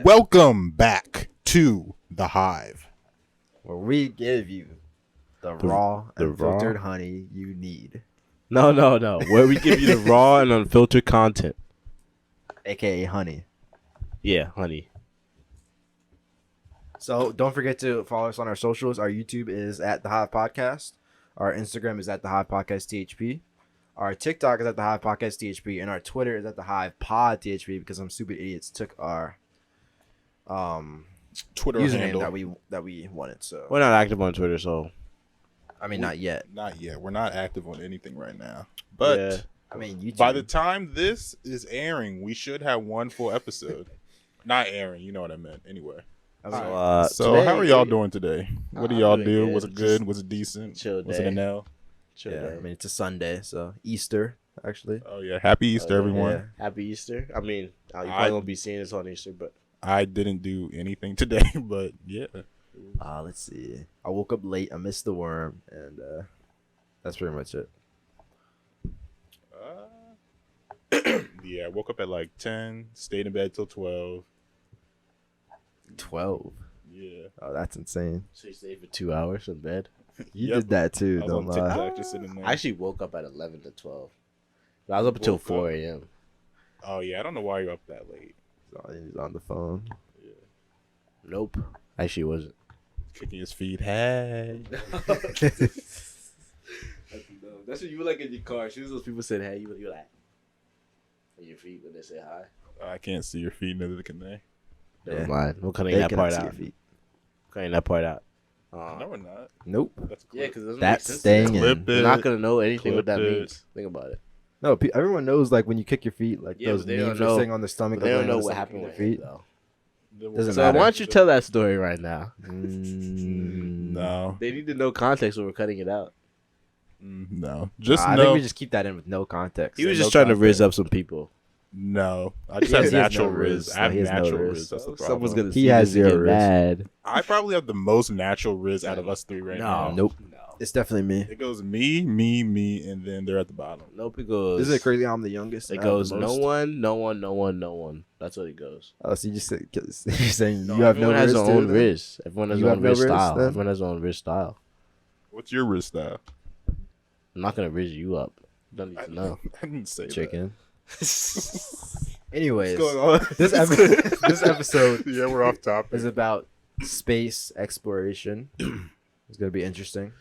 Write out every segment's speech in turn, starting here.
Welcome back to the Hive, where we give you the raw and unfiltered honey you need. No. Where we give you the raw and unfiltered content. AKA honey. Yeah, honey. So don't forget to follow us on our socials. Our YouTube is at the Hive Podcast. Our Instagram is at the Hive Podcast THP. Our TikTok is at the Hive Podcast THP, and our Twitter is at the Hive Pod THP because some stupid idiots took our Twitter username handle. that we wanted. So We're not active on Twitter, so I mean, not yet. Not yet. We're not active on anything right now. But yeah. I mean, YouTube. by the time this is airing, we should have one full episode. Not airing, you know what I meant. Anyway. So today, how are y'all doing today? What do y'all doing do? good. Was it good? Was it decent? Chill Was it an day. L? Chill Yeah, day. I mean, it's a Sunday, so Easter actually. Oh yeah, happy Easter, yeah. everyone. Yeah. Happy Easter. I mean, you probably won't be seeing this on Easter, but I didn't do anything today, but yeah. Let's see. I woke up late. I missed the worm, and that's pretty much it. Yeah, I woke up at like 10, stayed in bed till 12. 12. Yeah. Oh, that's insane. so you stayed for 2 hours in bed. You Yep. did that too. I was Don't on lie. TikTok just sitting there. I actually woke up at 11 to 12. But I was up until Woke 4 up. a.m. Oh yeah, I don't know why you're up that late. He's on the phone. Nope. Actually, it wasn't. Kicking his feet. Hey. That's what you were like in your car. As soon as those people said, hey, you were like, on your feet when they say hi. I can't see your feet, neither can they. Never Yeah. mind. We're cutting They that cannot part see out. your feet. Cutting that part out. No, we're not. Nope. That's a Yeah, clip. because it doesn't That's make sense. staying Clip in. it. You're not going to know anything what Clip that it. means. Think about it. No, everyone knows like when you kick your feet, like Yeah, those but they don't memes know- are sitting on their stomach. But they like, don't know laying on what their happened stomach, with kicking him, their though. Doesn't So matter. why don't you tell that story right now? No. They need to know context when we're cutting it out. No. Just I know. think we just keep that in with no context. He was No just trying to context. riz up some people. No. I just He have has no natural riz. riz. No, I have he has no natural riz. riz. That's the problem. Someone's gonna He see has this and zero get riz. mad. I probably have the most natural riz out of us three right now. Nope. No. It's definitely me. It goes me, me, me, and then they're at the bottom. Nope, it goes. Isn't it crazy how I'm the youngest? It and I have goes the no most? one, no one, no one, no one. That's what it goes. Oh, so you just say, you're saying you have no everyone has riz their too, own then? riz. Everyone has You their have own no riz riz, style. then? Everyone has their own riz style. What's your riz style? I'm not gonna riz you up. You don't need to know. I didn't say Chicken. Anyways, What's going on? this episode Yeah, we're off topic. is about space exploration. It's gonna be interesting.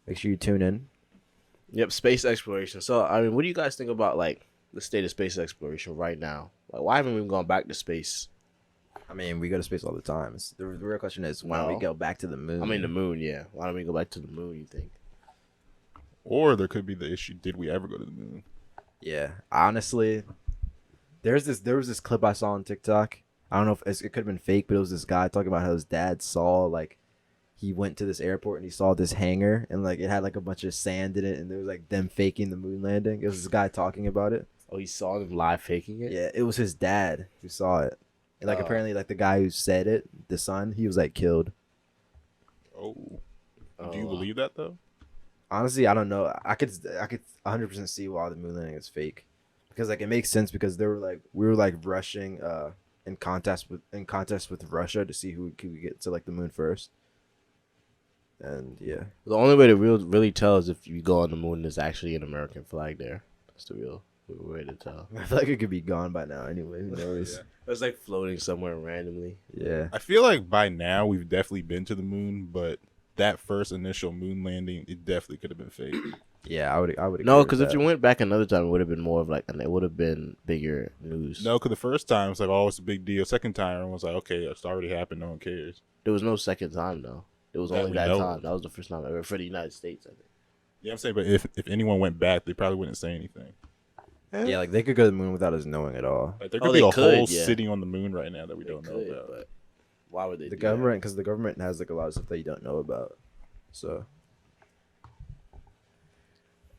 Make sure you tune in. Yep, space exploration. So, I mean, what do you guys think about like the state of space exploration right now? Like, why haven't we gone back to space? I mean, we go to space all the time. The real question is, why don't we No. go back to the moon? I mean, the moon. Yeah, why don't we go back to the moon? You think? Or there could be the issue: did we ever go to the moon? Yeah, honestly, there was this clip I saw on TikTok. I don't know if it could have been fake, but it was this guy talking about how his dad saw like he went to this airport and he saw this hangar and like it had like a bunch of sand in it and there was like them faking the moon landing. It was this guy talking about it. Oh, he saw them live faking it. Yeah, it was his dad who saw it. And like Oh. apparently like the guy who said it, the son, he was like killed. Oh, Oh, do you wow. believe that though? Honestly, I don't know. I could 100% see why the moon landing is fake, because like it makes sense because we were like rushing in contest with Russia to see who could get to like the moon first. And yeah, The only way to really tell is if you go on the moon, there's actually an American flag there. That's the real way to tell. I feel like it could be gone by now anyway. Who knows? It's like floating somewhere randomly. Yeah. I feel like by now we've definitely been to the moon, but that first initial moon landing, it definitely could have been fake. Yeah, I would. No, agree because with if you that. went back another time, it would have been more of like, and it would have been bigger news. No, because the first time it's like, oh, it's a big deal. Second time, everyone's like, okay, it's already happened. No one cares. There was no second time though. It was That only we that know time. of. That was the first time ever for the United States, I think. Yeah, I'm saying, but if anyone went back, they probably wouldn't say anything. Yeah, like they could go to the moon without us knowing at all. Like there Oh, could be they a could, whole yeah. city on the moon right now that we don't know Could, about. but why would they? The do government, because the government has like a lot of stuff that you don't know about. So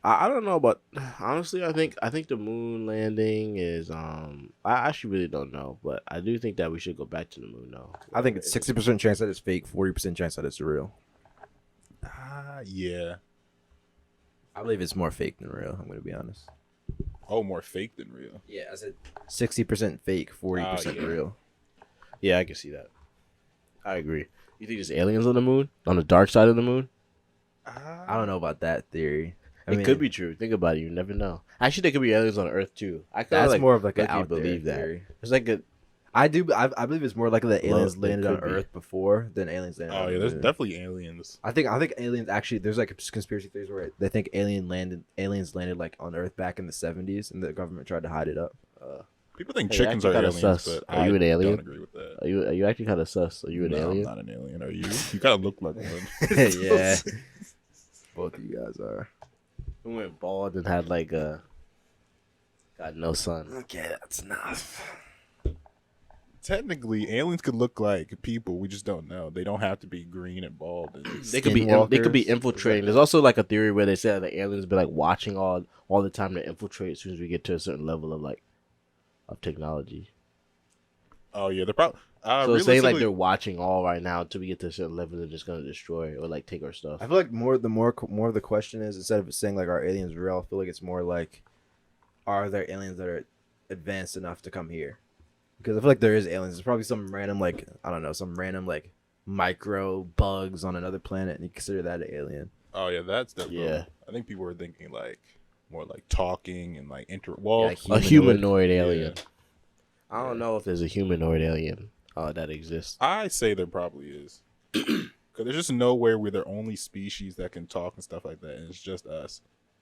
I don't know, but honestly, I think the moon landing is I actually really don't know, but I do think that we should go back to the moon though. I think it's 60% chance that it's fake, 40% chance that it's real. Yeah. I believe it's more fake than real. I'm gonna be honest. Oh, more fake than real. Yeah, I said 60% fake, 40% yeah. real. Yeah, I can see that. I agree. You think there's aliens on the moon? On the dark side of the moon? I don't know about that theory. I mean, It could be true. Think about it. You never know. Actually, there could be aliens on Earth too. I that's like, more of like an low-key out there believe that. theory. It's like a I believe it's more likely that aliens Well, it landed on could be. Earth before than aliens landed. Oh on yeah, the there's moon. definitely aliens. I think aliens actually. There's like conspiracy theories where they think aliens landed like on Earth back in the 70s, and the government tried to hide it up. People think Hey, chickens are actually aliens, kinda sus. but Are you an alien? don't agree with that. Are you actually kind of sus? Are you an No, alien? I'm not an alien. Are you? You kind of look like one. Yeah, both of you guys are. We went bald and had like got no sun. Okay, that's enough. Technically, aliens could look like people. We just don't know. They don't have to be green and bald. They could be Skinwalkers? infiltrating. There's also like a theory where they say that the aliens be like watching all the time to infiltrate as soon as we get to a certain level of technology. Oh yeah, they're probably. So it's saying like they're watching all right now until we get to a certain level, they're just gonna destroy or like take our stuff. I feel like more of the question is, instead of saying like, are aliens real? I feel like it's more like, are there aliens that are advanced enough to come here? Because I feel like there is aliens. There's probably some random like, I don't know, some random like micro bugs on another planet, and you consider that an alien. Oh yeah, that's definitely. Yeah. I think people were thinking like more like talking and like A humanoid alien. Yeah. I don't know if there's a humanoid alien that exists. I say there probably is. Because there's just nowhere we're the only species that can talk and stuff like that, and it's just us,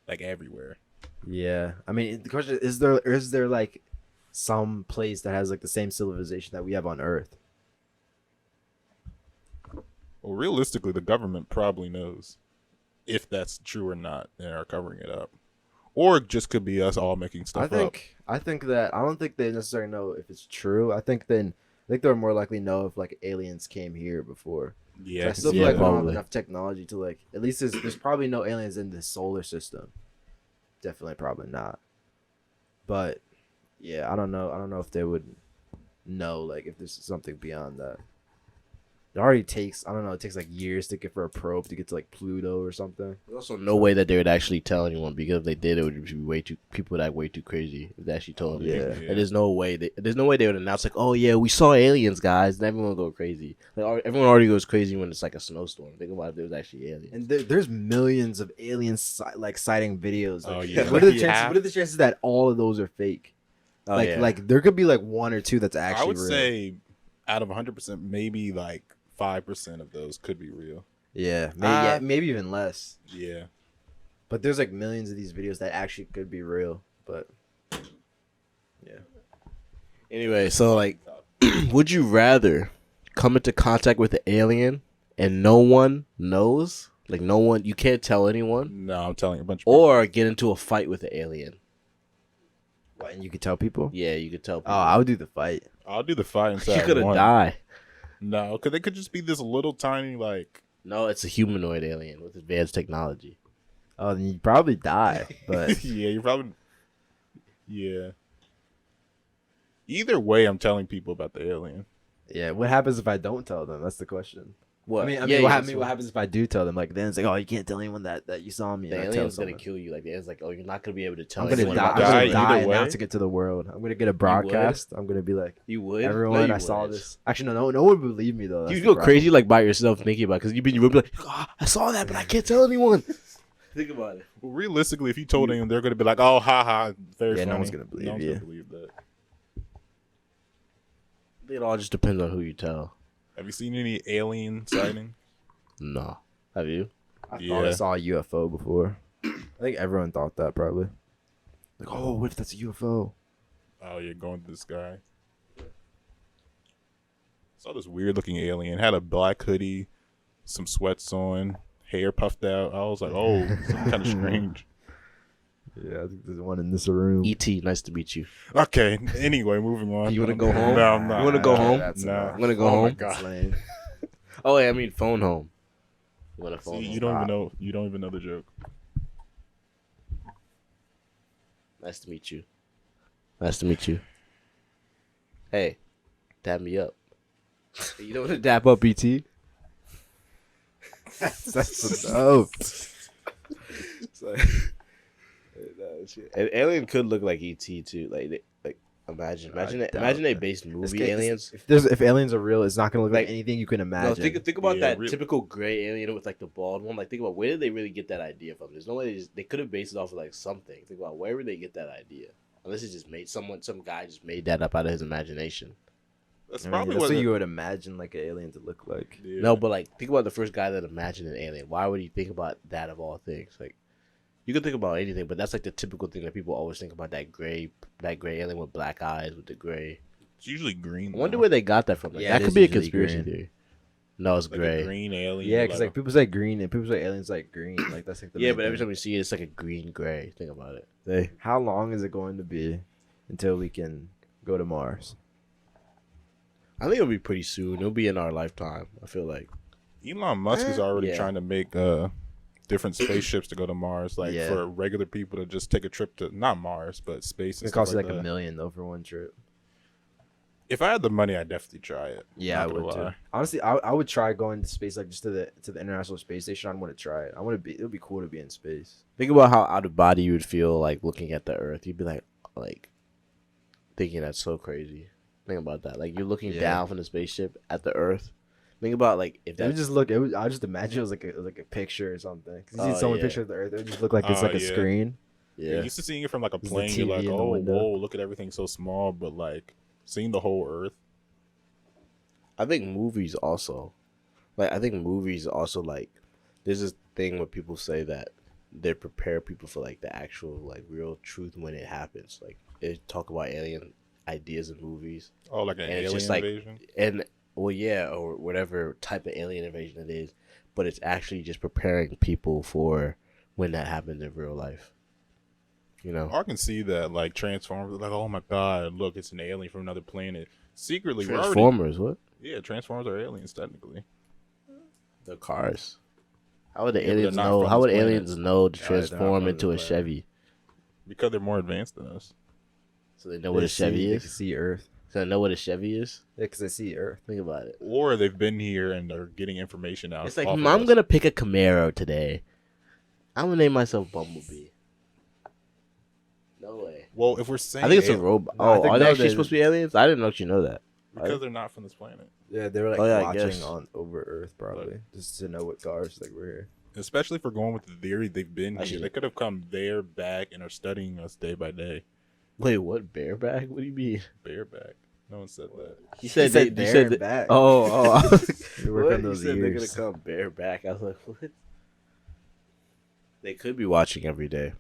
like everywhere. Yeah, I mean, the question is there like some place that has like the same civilization that we have on Earth? Well, realistically, the government probably knows if that's true or not, and are covering it up, or it just could be us all making stuff up. I think that I don't think they necessarily know if it's true. I think they're more likely know if like aliens came here before. Yeah, I still feel like we don't have probably. enough technology to like. At least there's probably no aliens in the solar system. Definitely, probably not. But yeah, I don't know. I don't know if they would know like if there's something beyond that. It already takes, I don't know, it takes like years to get for a probe to get to like Pluto or something. There's also no way that they would actually tell anyone, because if they did, it would be people would act way too crazy if they actually told them. Yeah. And there's no way they would announce like, oh yeah, we saw aliens, guys, and everyone would go crazy. Like everyone already goes crazy when it's like a snowstorm. Think about if there was actually aliens. And there's millions of alien sighting videos. Like, Oh, yeah. What are the Yeah. chances? What are the chances that all of those are fake? Oh, like yeah. like there could be like one or two that's actually I would real. say out of 100%, maybe like 5% of those could be real. Yeah, maybe even less. Yeah. But there's like millions of these videos that actually could be real. But yeah, Anyway, so like, would you rather come into contact with an alien and no one knows, like no one, you can't tell anyone, No, I'm telling you a bunch of people. or get into a fight with an alien? what, and you could tell people. Yeah, you could tell. Oh, People. I would do the fight. I'll do the fight inside. You could have one. died. No, because they could just be this little tiny like. No, it's a humanoid alien with advanced technology. Oh, then you'd probably die. But Yeah, you probably. Yeah. Either way, I'm telling people about the alien. yeah, what happens if I don't tell them? That's the question. What? I mean, Yeah, what, yeah, what happens if I do tell them? Like then it's like, oh, you can't tell anyone that you saw me. The and I tell alien's gonna someone. kill you. Like the alien's like, oh, you're not gonna be able to tell I'm gonna anyone die. about I'm this. Die gonna either die way. announcing it to the world. I'm gonna get a broadcast. I'm gonna be like, You would. everyone, No, I you saw wouldn't. this. Actually, no one would believe me though. That's You the go problem. crazy like by yourself thinking about it, because you'd be in your room like, oh, I saw that, but I can't tell anyone. Think about it. Well, realistically, if you told anyone, they're going to be like, "Oh, haha, very Yeah, funny." no one's gonna believe you. Gonna believe that. It all just depends on who you tell. Have you seen any alien sighting? No. Have you? I thought Yeah. I saw a UFO before. I think everyone thought that probably. Like, oh, what if that's a UFO? Oh, you're going to the sky. Saw this weird looking alien. Had a black hoodie, some sweats on, hair puffed out. I was like, oh, something kind of strange. Yeah, I think there's one in this room. E.T., nice to meet you. Okay, anyway, moving on. You wanna go home? No, I'm not. You wanna go home? No. I'm gonna go Oh my home. God. That's lame. Oh, wait, I mean phone home. You want a phone See, home? you don't even know. You don't even know the joke. Nice to meet you. Nice to meet you. Hey, dap me up. You don't want to dap up, E.T.? That's dope. An alien could look like E.T. too. Like Imagine they based movie aliens. If aliens are real, it's not gonna look like Like, anything you can No, imagine. think about Yeah, that typical gray alien with like the bald one. Like, think about where did they really get that idea from? There's no way they could have based it off of like something. Think about where would they get that idea? Unless it just made some guy just made that up out of his imagination. That's I mean, probably that's what what you would imagine like an alien to look like. Yeah. No, but like think about the first guy that imagined an alien. Why would he think about that of all things? Like, you could think about anything, but that's like the typical thing that people always think about, that gray alien with black eyes with the gray. It's usually green. I wonder though. where they got that from. Like, Yeah, that it could is be a usually conspiracy green. theory. No, it's like gray. a green alien. Yeah, because like like people say green and people say aliens like green. Like that's like the Yeah, main but every thing. time you see it, it's like a green gray. Think about it. They How long is it going to be until we can go to Mars? I think it'll be pretty soon. It'll be in our lifetime. I feel like. Elon Musk is already Yeah. trying to make different spaceships to go to Mars, like Yeah. for regular people to just take a trip to not Mars but space. And It stuff costs you like like that. $1 million though for one trip. If I had the money, I'd definitely try it. Yeah, I Not gonna would too. lie. Honestly, I would try going to space, like just to the International Space Station. I want to try it. I want to be. It would be cool to be in space. Think about how out of body you would feel like looking at the Earth. You'd be like thinking that's so crazy. Think about that. Like, you're looking Yeah. down from the spaceship at the Earth. Think about like if It that would just look. It would, I just imagine it was like a picture or something. 'Cause you see Oh, so many yeah. pictures of the Earth. It would just look like it's Oh, like a yeah. screen. You're yeah. used to seeing it from like a There's the plane. You're TV like, in the oh, window. whoa, look at everything so small. But like seeing the whole Earth. I think movies also, like there's this thing where people say that they prepare people for like the actual like real truth when it happens. Like, they talk about alien ideas in movies. Oh, like an And it's alien just like- invasion. And well, yeah, or whatever type of alien invasion it is, but it's actually just preparing people for when that happens in real life. You know, I can see that, like Transformers. Like, oh my god, look, it's an alien from another planet. Secretly, we're already, Transformers. What? yeah, Transformers are aliens technically. The cars. How would the Yeah, but they're aliens not know? from How this would planet. aliens know to they're not transform from into a this planet. Chevy? Because they're more advanced than us. So they know what a Chevy They is. can see Earth. So they know what a Chevy is. Yeah, because they see Earth. Think about it. Or they've been here and are getting information out. It's like, off of I'm us. gonna pick a Camaro today. I'm gonna name myself Bumblebee. No way. Well, if we're saying I think it's a alien- robot. No, I Oh, think are they no, actually they- supposed to be aliens? I didn't know you know that. because they're not from this planet. Yeah, they were like Oh, yeah, I watching guess. on over Earth probably just to know what cars like we're here. Especially if we're going with the theory they've been here. Actually- They could have come there, back, and are studying us day by day. Wait, what? Bareback? What do you mean? Bareback. No one said that. You said said you there said and that- back. Oh, I was like, You work what? on You those said they're gonna ears. come bareback. I was like, what? They could be watching every day.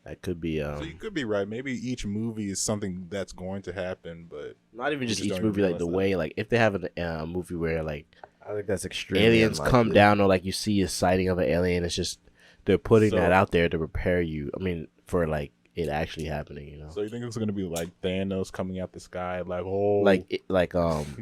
That could be So you could be right. Maybe each movie is something that's going to happen, but not even we just just each don't even movie, like the realize that. way, like if they have a movie where like I think that's extremely aliens come unlikely. down, or like you see a sighting of an alien, it's just they're putting So- that out there to prepare you. I mean, for like it actually happening, you know. so you think it's gonna be like Thanos coming out the sky, like oh, What's it Or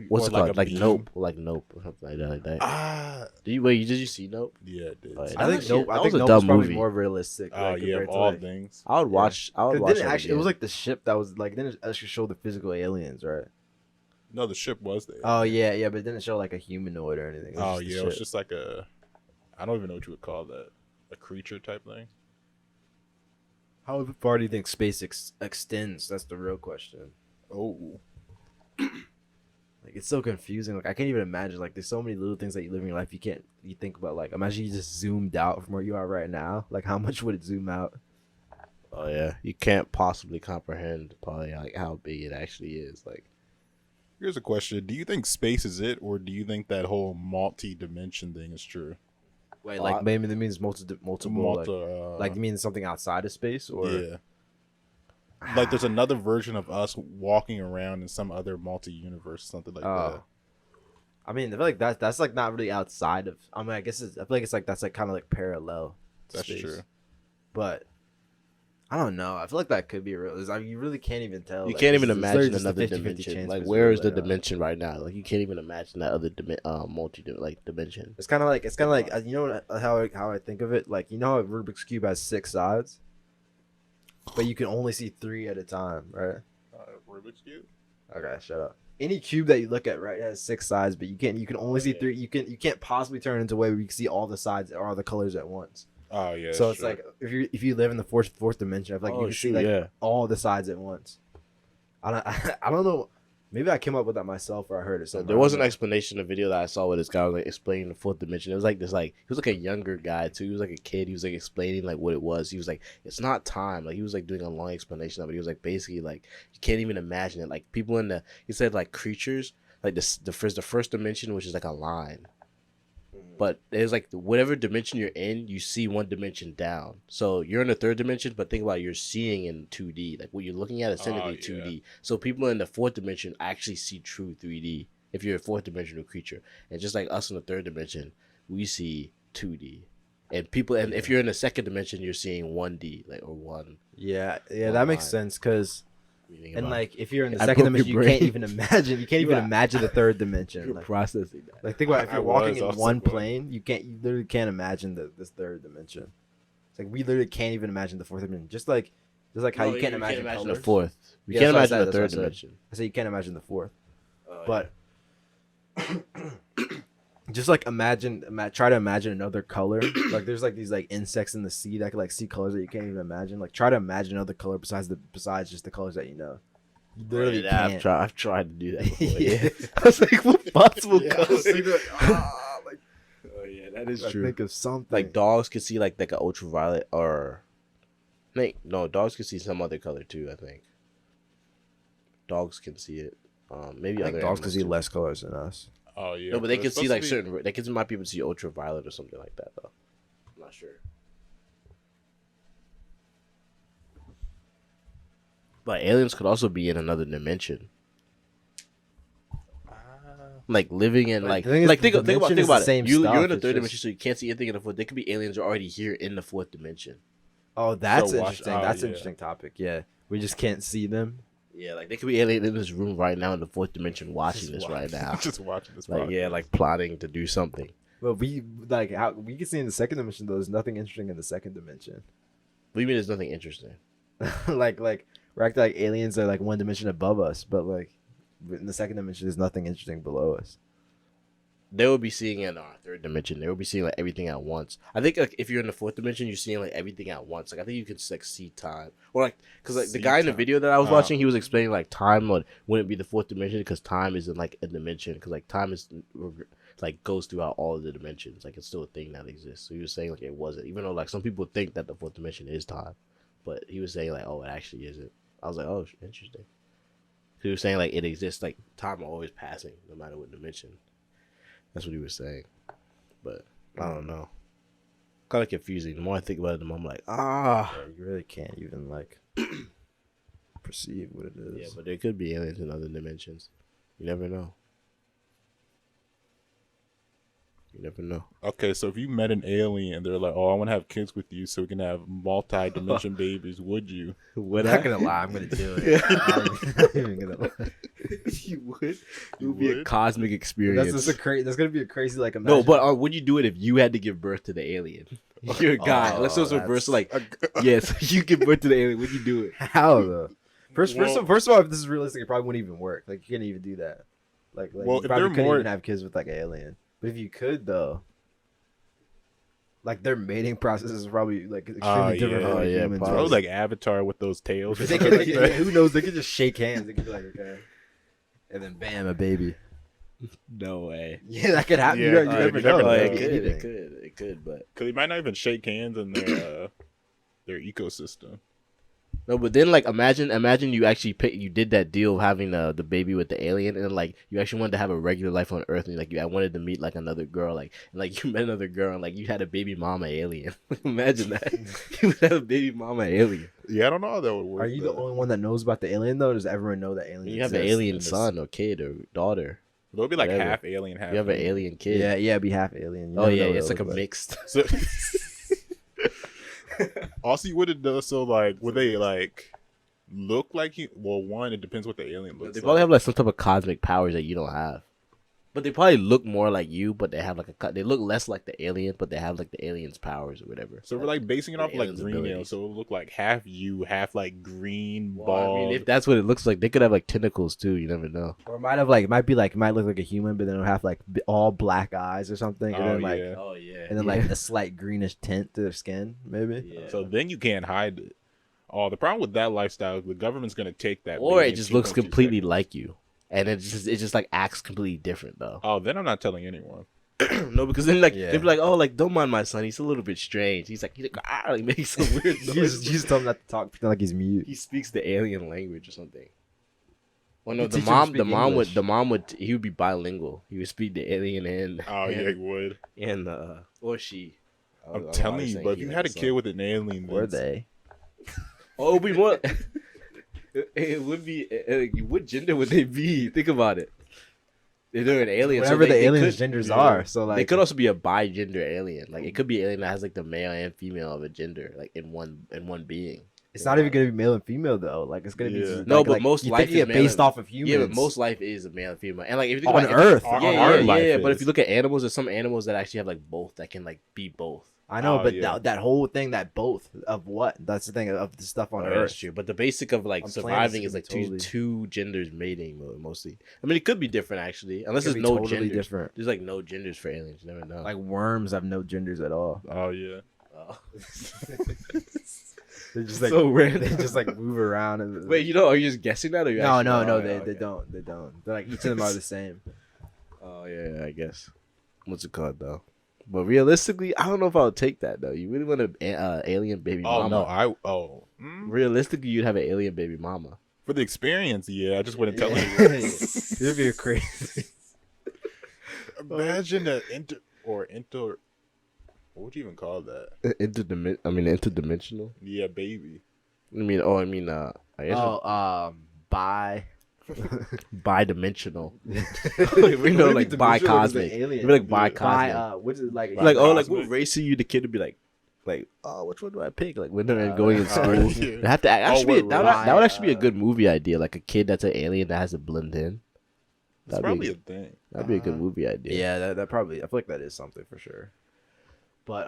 called? like a Like beam. Nope, or something like that. Did you see Nope? yeah, it did. Oh, yeah. I think That Nope. I was think a Nope dumb was probably movie. more realistic. Oh like, yeah, compared of to, all like, things. I would watch. I would 'cause watch. didn't that actually, it was again. like the ship that was like didn't actually show the physical aliens, right? No, the ship was there. Oh yeah, but it didn't show like a humanoid or anything. It was Oh just the yeah, it was ship. just like a, I don't even know what you would call that, a creature type thing. How far do you think space extends? That's the real question. Oh, Like it's so confusing. Like I can't even imagine. Like there's so many little things that you live in your life. You think about like imagine you just zoomed out from where you are right now. Like how much would it zoom out? Oh yeah, you can't possibly comprehend probably like how big it actually is. Like, here's a question: do you think space is it, or do you think that whole multi-dimension thing is true? Wait, Oh, like maybe that means multiple. Like you mean something outside of space, or yeah, like there's another version of us walking around in some other multi-universe, something like that. I mean, I feel like that's like not really outside of. I mean, I guess I feel like it's like that's like kind of like parallel. to That's space. true. But I don't know. I feel like that could be real. I mean, you really can't even tell. you Like, can't it's even literally imagine just a another 50-50 dimension. chance Like, if it's where real is the or not. dimension right now? Like, you can't even imagine that other dimension. It's kind of like you know how I think of it. Like you know how Rubik's cube has 6 sides, but you can only see 3 at a time, right? Rubik's cube. Okay, shut up. Any cube that you look at, right, has 6 sides, but you can only see 3. You can't possibly turn it into a way where you can see all the sides or all the colors at once. Oh yeah. So it's sure. like if you live in the fourth dimension, I feel like you can see like all the sides at once. I don't know. Maybe I came up with that myself or I heard it somewhere. There was an explanation in the video that I saw where this guy was like explaining the fourth dimension. It was like this, like he was like a younger guy too. He was like a kid. He was like explaining like what it was. He was like, it's not time. Like he was like doing a long explanation of it. He was like basically like you can't even imagine it. Like people in the he said like creatures like the first dimension, which is like a line. But there's like whatever dimension you're in, you see one dimension down. So you're in the third dimension, but think about it, you're seeing in 2D. Like what you're looking at is technically 2D. So people in the fourth dimension actually see true 3D if you're a fourth dimensional creature. And just like us in the third dimension, we see 2D. And people, and if you're in the second dimension, you're seeing 1D, like or one. Yeah, that makes sense because. And like, if you're in the I second broke dimension, your you can't brain. even imagine. You can't even imagine the third dimension. You're Like, processing that. like think about it, if I you're walking was in also one what? plane, you literally can't imagine this third dimension. It's like we literally can't even imagine the fourth dimension. Just like how you can't imagine the colors. fourth. You Yeah, can't that's imagine what the I third said. dimension. I say you can't imagine the fourth, Oh, but just like try to imagine another color. Like there's like these like insects in the sea that can like see colors that you can't even imagine. Like try to imagine another color besides just the colors that you know. You literally yeah, can't. I've tried to do that before. Yeah. I was like, what possible Yeah, colors? oh yeah, that is I true. think of something Like dogs could see like an ultraviolet or no, dogs can see some other color too, I think. Dogs can see it. Maybe I think other dogs can animals see too. less colors than us. Oh yeah. No, but they can it's see supposed like to be- certain. They can might be able to see ultraviolet or something like that though. I'm not sure. But aliens could also be in another dimension, like living in But like the thing is, like the think about dimension is the it. same You're stuff, in the it's third just- dimension, so you can't see anything in the fourth. There could be aliens are already here in the fourth dimension. Oh, that's So watch- interesting. oh, That's yeah. an interesting topic. Yeah, we just can't see them. Yeah, like they could be alien in this room right now in the fourth dimension watching Just this right now. just watching this. Like yeah, podcast. like plotting to do something. But we how we can see in the second dimension though. There's nothing interesting in the second dimension. What do you mean there's nothing interesting? like we're acting like aliens are like one dimension above us, but like in the second dimension, there's nothing interesting below us. They will be seeing in our third dimension. They will be seeing like everything at once. I think like if you're in the fourth dimension, you're seeing like everything at once. Like I think you can like see time, or like because like the See guy in the time. video that I was Oh. watching, he was explaining like time wouldn't be the fourth dimension because time isn't like a dimension because like time is like goes throughout all of the dimensions. Like it's still a thing that exists. So he was saying like it wasn't, even though like some people think that the fourth dimension is time, but he was saying like oh it actually isn't. I was like oh interesting. He was saying like it exists, like time always passing no matter what dimension. That's what he was saying. But I don't know. Kind of confusing. The more I think about it, the more I'm like, Yeah, you really can't even like perceive what it is. Yeah, but there could be aliens in other dimensions. You never know. You never know. Okay, so if you met an alien and they're like, "Oh, I want to have kids with you, so we can have multi-dimension babies," would you? Would I'm not gonna lie, I'm gonna do it. I'm not even gonna lie. You would. It You would be a would? cosmic experience. That's gonna be a crazy like No, imagine. but would you do it if you had to give birth to the alien? You're a guy. Let's do Oh, this reverse. that's- Like, yes, you give birth to the alien. Would you do it? how though? First Well- of all, if this is realistic, it probably wouldn't even work. Like you can't even do that. Like Well, you if probably they're couldn't more- even have kids with like an alien. But if you could though, like their mating process is probably like extremely different yeah. from Oh, yeah, humans. probably. Probably like Avatar with those tails. or They something could, like like, that. who knows? They could just shake hands. They could be like, okay, and then bam, a baby. No way. Yeah, that could happen. Yeah, you you never never know. know. It it could be could, anything. it could, but Because they might not even shake hands in their ecosystem. no. But then, like, imagine you actually you did that deal of having the baby with the alien, and like you actually wanted to have a regular life on Earth, and like I wanted to meet like another girl, like and, like you met another girl, and like you had a baby mama alien. Imagine that you had a baby mama alien. Yeah, I don't know how that would work. Are you the though. only one that knows about the alien though? Does everyone know that alien? You have an exists alien in this- son or kid or daughter. It'll be like Whatever. half alien, half. You have an human. alien kid. Yeah, it'd be half alien. You Oh never yeah, know what it's it'll like a look mixed. So, also, you would it so like would they like look like you? Well, one, it depends what the alien looks They like. probably have like some type of cosmic powers that you don't have. But they probably look more like you, but they have like they look less like the alien, but they have like the alien's powers or whatever. So we're like basing it the off like alien's green abilities. aliens, so it'll look like half you, half like green, Well, bald. I mean, if that's what it looks like, they could have like tentacles too. You never know. Or it might look like a human, but then it'll have like all black eyes or something, and Oh, then like yeah. Oh yeah. and then like a slight greenish tint to their skin, maybe. Yeah. So then you can't hide it. Oh, the problem with that lifestyle is the government's gonna take that. or baby it in just looks 2.2 completely seconds. like you, and it just like acts completely different though. Oh, then I'm not telling anyone. No, because then like Yeah. they'd be like, oh, like don't mind my son. He's a little bit strange. He's like like making some weird You noises. just tell him not to talk, pretend like he's mute. He speaks the alien language or something. Well, no, You the teach him to mom, speak the mom English. would, he would be bilingual. He would speak the alien and Oh yeah, you would. and or she. I don't I'm know telling why you, saying but if he you like had a the kid son. with an alien, Were then they? Oh, it would be more. It would be. What gender would they be? Think about it. They're an alien. Whatever the they aliens' could- genders yeah. are. So like they could also be a bi-gender alien. Like it could be an alien that has like the male and female of a gender, like in one being. it's not even gonna be male and female though. Like it's gonna be Yeah. just, No, like, but like, most you life thinking is it male based and- off of humans. Yeah, but most life is a male and female, and like if you think on about Earth. Our- yeah, our yeah, life yeah. But is. if you look at animals, there's some animals that actually have like both that can like be both. I know, Oh, but yeah. that whole thing, that both of what? That's the thing of the stuff on Oh, that's Earth. true. But the basic of like On planets, surviving it is could like be totally- two genders mating mostly. I mean, it could be different actually, unless Could there's be no totally genders. different. There's like no genders for aliens. You never know. Like worms have no genders at all. oh yeah. Oh. They're just like So random. They just like move around. And, Wait, you know, are you just guessing that, or you no, actually no, know? no. Oh, They okay. don't. They don't. They're like each of them are the same. Oh yeah, I guess. What's it called though? But realistically, I don't know if I would take that though. You really want an alien baby Oh mama? no, Realistically, you'd have an alien baby mama. for the experience, yeah. I just wouldn't tell Yeah. anyone. It'd be crazy. Imagine that inter. What would you even call that? Interdimensional. Yeah, baby. I guess Bi. bi-dimensional. We We know like bi-cosmic. Maybe like bi-cosmic. What is it like? Like, oh, like Bi-cosmic. what race are you? The kid would be like, oh, which one do I pick? Like when they're going in Oh, school, yeah. they have to actually. what That would actually be a race? good movie idea. Like a kid that's an alien that has to blend in. It's probably a thing. That'd be a good movie idea. Yeah, that probably. I feel like that is something for sure. But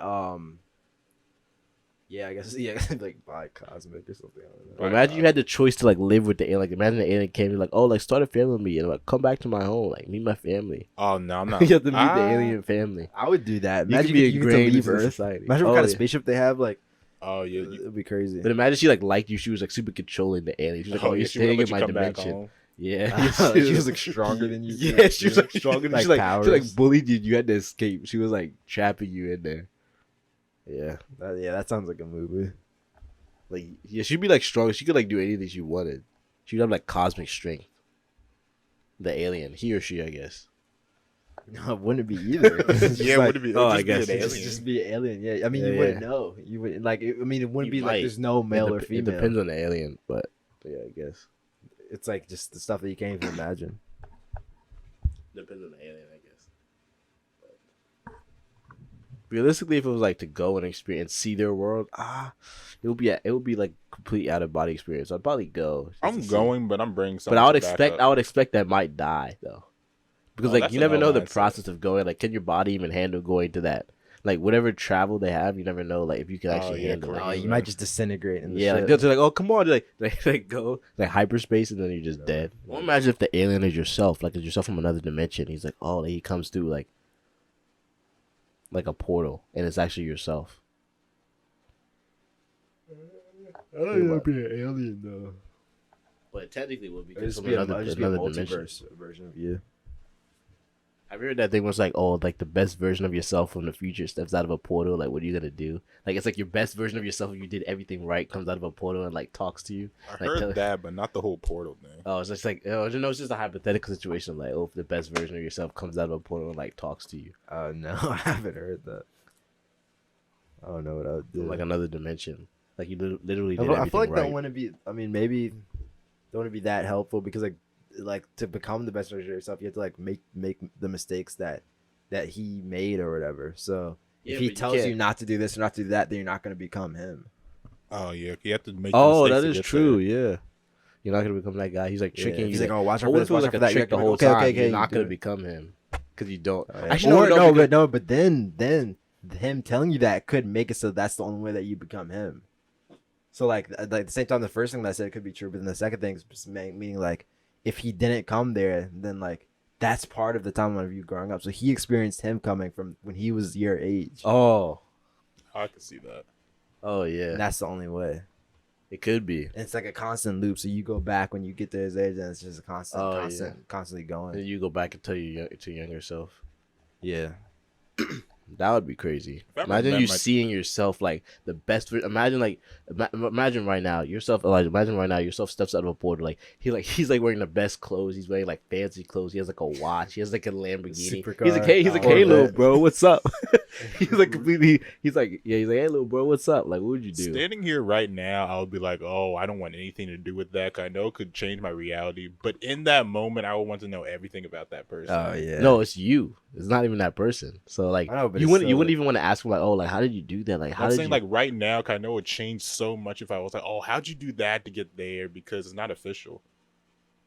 yeah, I guess like bi cosmic or something. I don't know. Or imagine you had the choice to like live with the alien. Like imagine the alien came and like, oh, like start a family with me and like come back to my home, like meet my family. Oh no, I'm not. You have to meet the Ah. alien family. I would do that. You could Imagine be if you get to ingrained leave into Earth. society. Imagine what Oh, kind of yeah. spaceship they have. Like, Oh yeah. it'd be crazy. But imagine she like liked you. She was like super controlling the alien. She was like, oh, yeah, you're she wouldn't staying in let you my come back dimension. home. Yeah, She was like stronger than you. Yeah, she was like stronger. Like She like powers. bullied you. You had to escape. She was like trapping you in there. Yeah, That sounds like a movie. like yeah, she'd be like strong. She could like do anything she wanted. She'd have like cosmic strength. The alien, he or she, I guess. No, it wouldn't be either. It's just Yeah, like, would it be? oh, I It'd just guess. be an It'd alien. just be an alien. Yeah, I mean, Yeah, you wouldn't yeah. know. You wouldn't like. It wouldn't You be like might. there's no male or It female. depends on the alien, but yeah, I guess It's like just the stuff that you can't even imagine. depends on the alien, I guess. But realistically, if it was like to go and experience, see their world, it would be like complete out of body experience. I'd probably go. just I'm to see. going, but I'm bringing something. But I would to back expect up. that might die though, because Oh, like that's you a never no know the mindset. process of going. Like, can your body even handle going to that? Like whatever travel they have, you never know. Like if you can Oh, actually yeah, handle correct. it. Oh, you might just disintegrate in the Yeah, ship. like they're like, oh come on, like go like hyperspace, and then you're just dead. Well, imagine if the alien is yourself, like it's yourself from another dimension. He's like, oh, he comes through like a portal, and it's actually yourself. I don't know, be an alien though. But technically, it would be It'd just be a multiverse version of you. I've heard that thing was like, oh, like the best version of yourself from the future steps out of a portal. Like, what are you gonna do? Like, it's like your best version of yourself if you did everything right comes out of a portal and like talks to you. I Like, heard that, but not the whole portal thing. Oh, it's just like, oh, no, it's just a hypothetical situation. Like, oh, if the best version of yourself comes out of a portal and like talks to you, No, I haven't heard that. I don't know what I would do. from like another dimension. Like you literally I did feel everything like right. that wouldn't be. I mean, maybe don't want to be that helpful because like to become the best version of yourself, you have to like make the mistakes that he made or whatever. So Yeah, if he but you tells you can't- not to do this or not to do that, then you're not going to become him. Oh yeah, you have to make. Oh, mistakes that to is get true. there. Yeah, you're not gonna become that guy. He's like tricking you. He's like, oh, watch out oh, for what this, if it was watch like out a for that. trick the You're whole okay, time? okay, You're you not do gonna it. become him. because you don't. Oh, yeah. Actually, Or, no, because- but then him telling you that could make it so that's the only way that you become him. So like at the same time, the first thing that I said could be true, but then the second thing is just meaning like if he didn't come there, then like that's part of the timeline of you growing up. So he experienced him coming from when he was your age. Oh, I can see that. oh yeah, And that's the only way. it could be. And it's like a constant loop. So you go back when you get to his age, and it's just a constant, Oh, yeah. constantly And going. you go back and tell your younger self. Yeah. That would be crazy. If I Imagine met you my- seeing yourself like the best. Imagine like imagine right now yourself. Elijah, imagine right now yourself steps out of a portal. Like he's like wearing the best clothes. He's wearing like fancy clothes. He has like a watch. He has like a Lamborghini. Supercar. He's like hey Corvette. little bro, what's up? He's like completely. He's like hey little bro, what's up? Like what would you do? Standing here right now, I would be like, oh, I don't want anything to do with that. 'Cause I know it could change my reality. But in that moment, I would want to know everything about that person. Oh yeah. No, it's you. It's not even that person. So like I know, but you it's wouldn't still- even want to ask him like oh like how did you do that? Like how I'm did saying you like right now, 'cause I know it changed so much if I was like, oh, how'd you do that to get there? Because it's not official.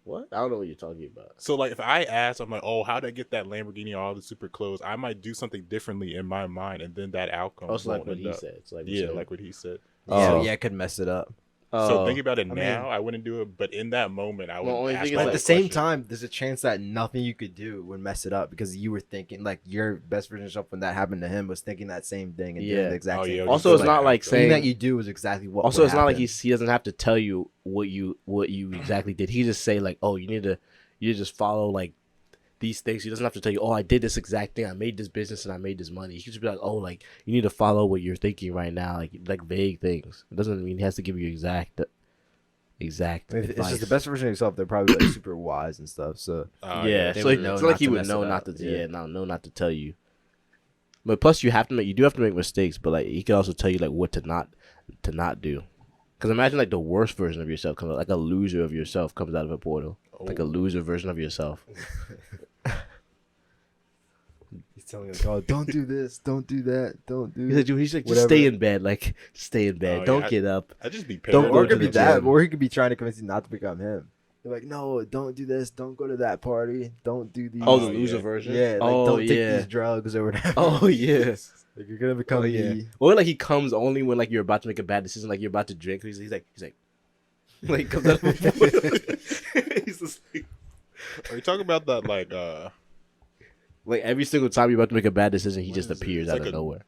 what? I don't know what you're talking about. So like if I ask, I'm like, oh, how'd I get that Lamborghini, all the super clothes? I might do something differently in my mind, and then that outcome. Also like won't what end he up. said. It's like what Yeah, you like what he said. Yeah, Oh. yeah, it could mess it up. So think about it I now. mean- I wouldn't do it, but in that moment, I would. Well, only ask thing is, But my at the own same question. time, there's a chance that nothing you could do would mess it up because you were thinking like your best version of yourself when that happened to him was thinking that same thing and doing Yeah. the exact Oh, same yeah, thing. Also, So, it's not like anything saying that you do is exactly what. also would it's not like happen. he doesn't have to tell you what you exactly did. He just say like oh you just follow like these things. He doesn't have to tell you oh I did this exact thing. I made this business and I made this money. He could just be like oh like you need to follow what you're thinking right now like vague things. It doesn't mean he has to give you exact If it's advice. just the best version of yourself. They're probably like super wise and stuff. So yeah, they so would like, know it's not like not he to would mess know it not up. to Yeah. know not to tell you. But plus you do have to make mistakes, but like he could also tell you like what to not do. Because imagine like the worst version of yourself comes out, like a loser of yourself comes out of a portal, like a Oh. loser version of yourself. he's telling you like, oh, don't do this, don't do that, don't do. He's like just whatever. stay in bed, like stay in bed, Oh, don't yeah, get up. I'd just be Don't paranoid. go Or it to could be the that, gym. or he could be trying to convince you not to become him. They're like, no, don't do this, don't go to that party, don't do these. Oh, the Oh, loser yeah. version. yeah, like oh don't take yeah. these drugs or whatever. Oh yeah. Like you're gonna become Oh yeah. me. Or like he comes only when like you're about to make a bad decision, like you're about to drink. He's like like he comes out of a portal. He's just Are you talking about that like every single time you're about to make a bad decision, he What just is it? appears It's out like of a- nowhere.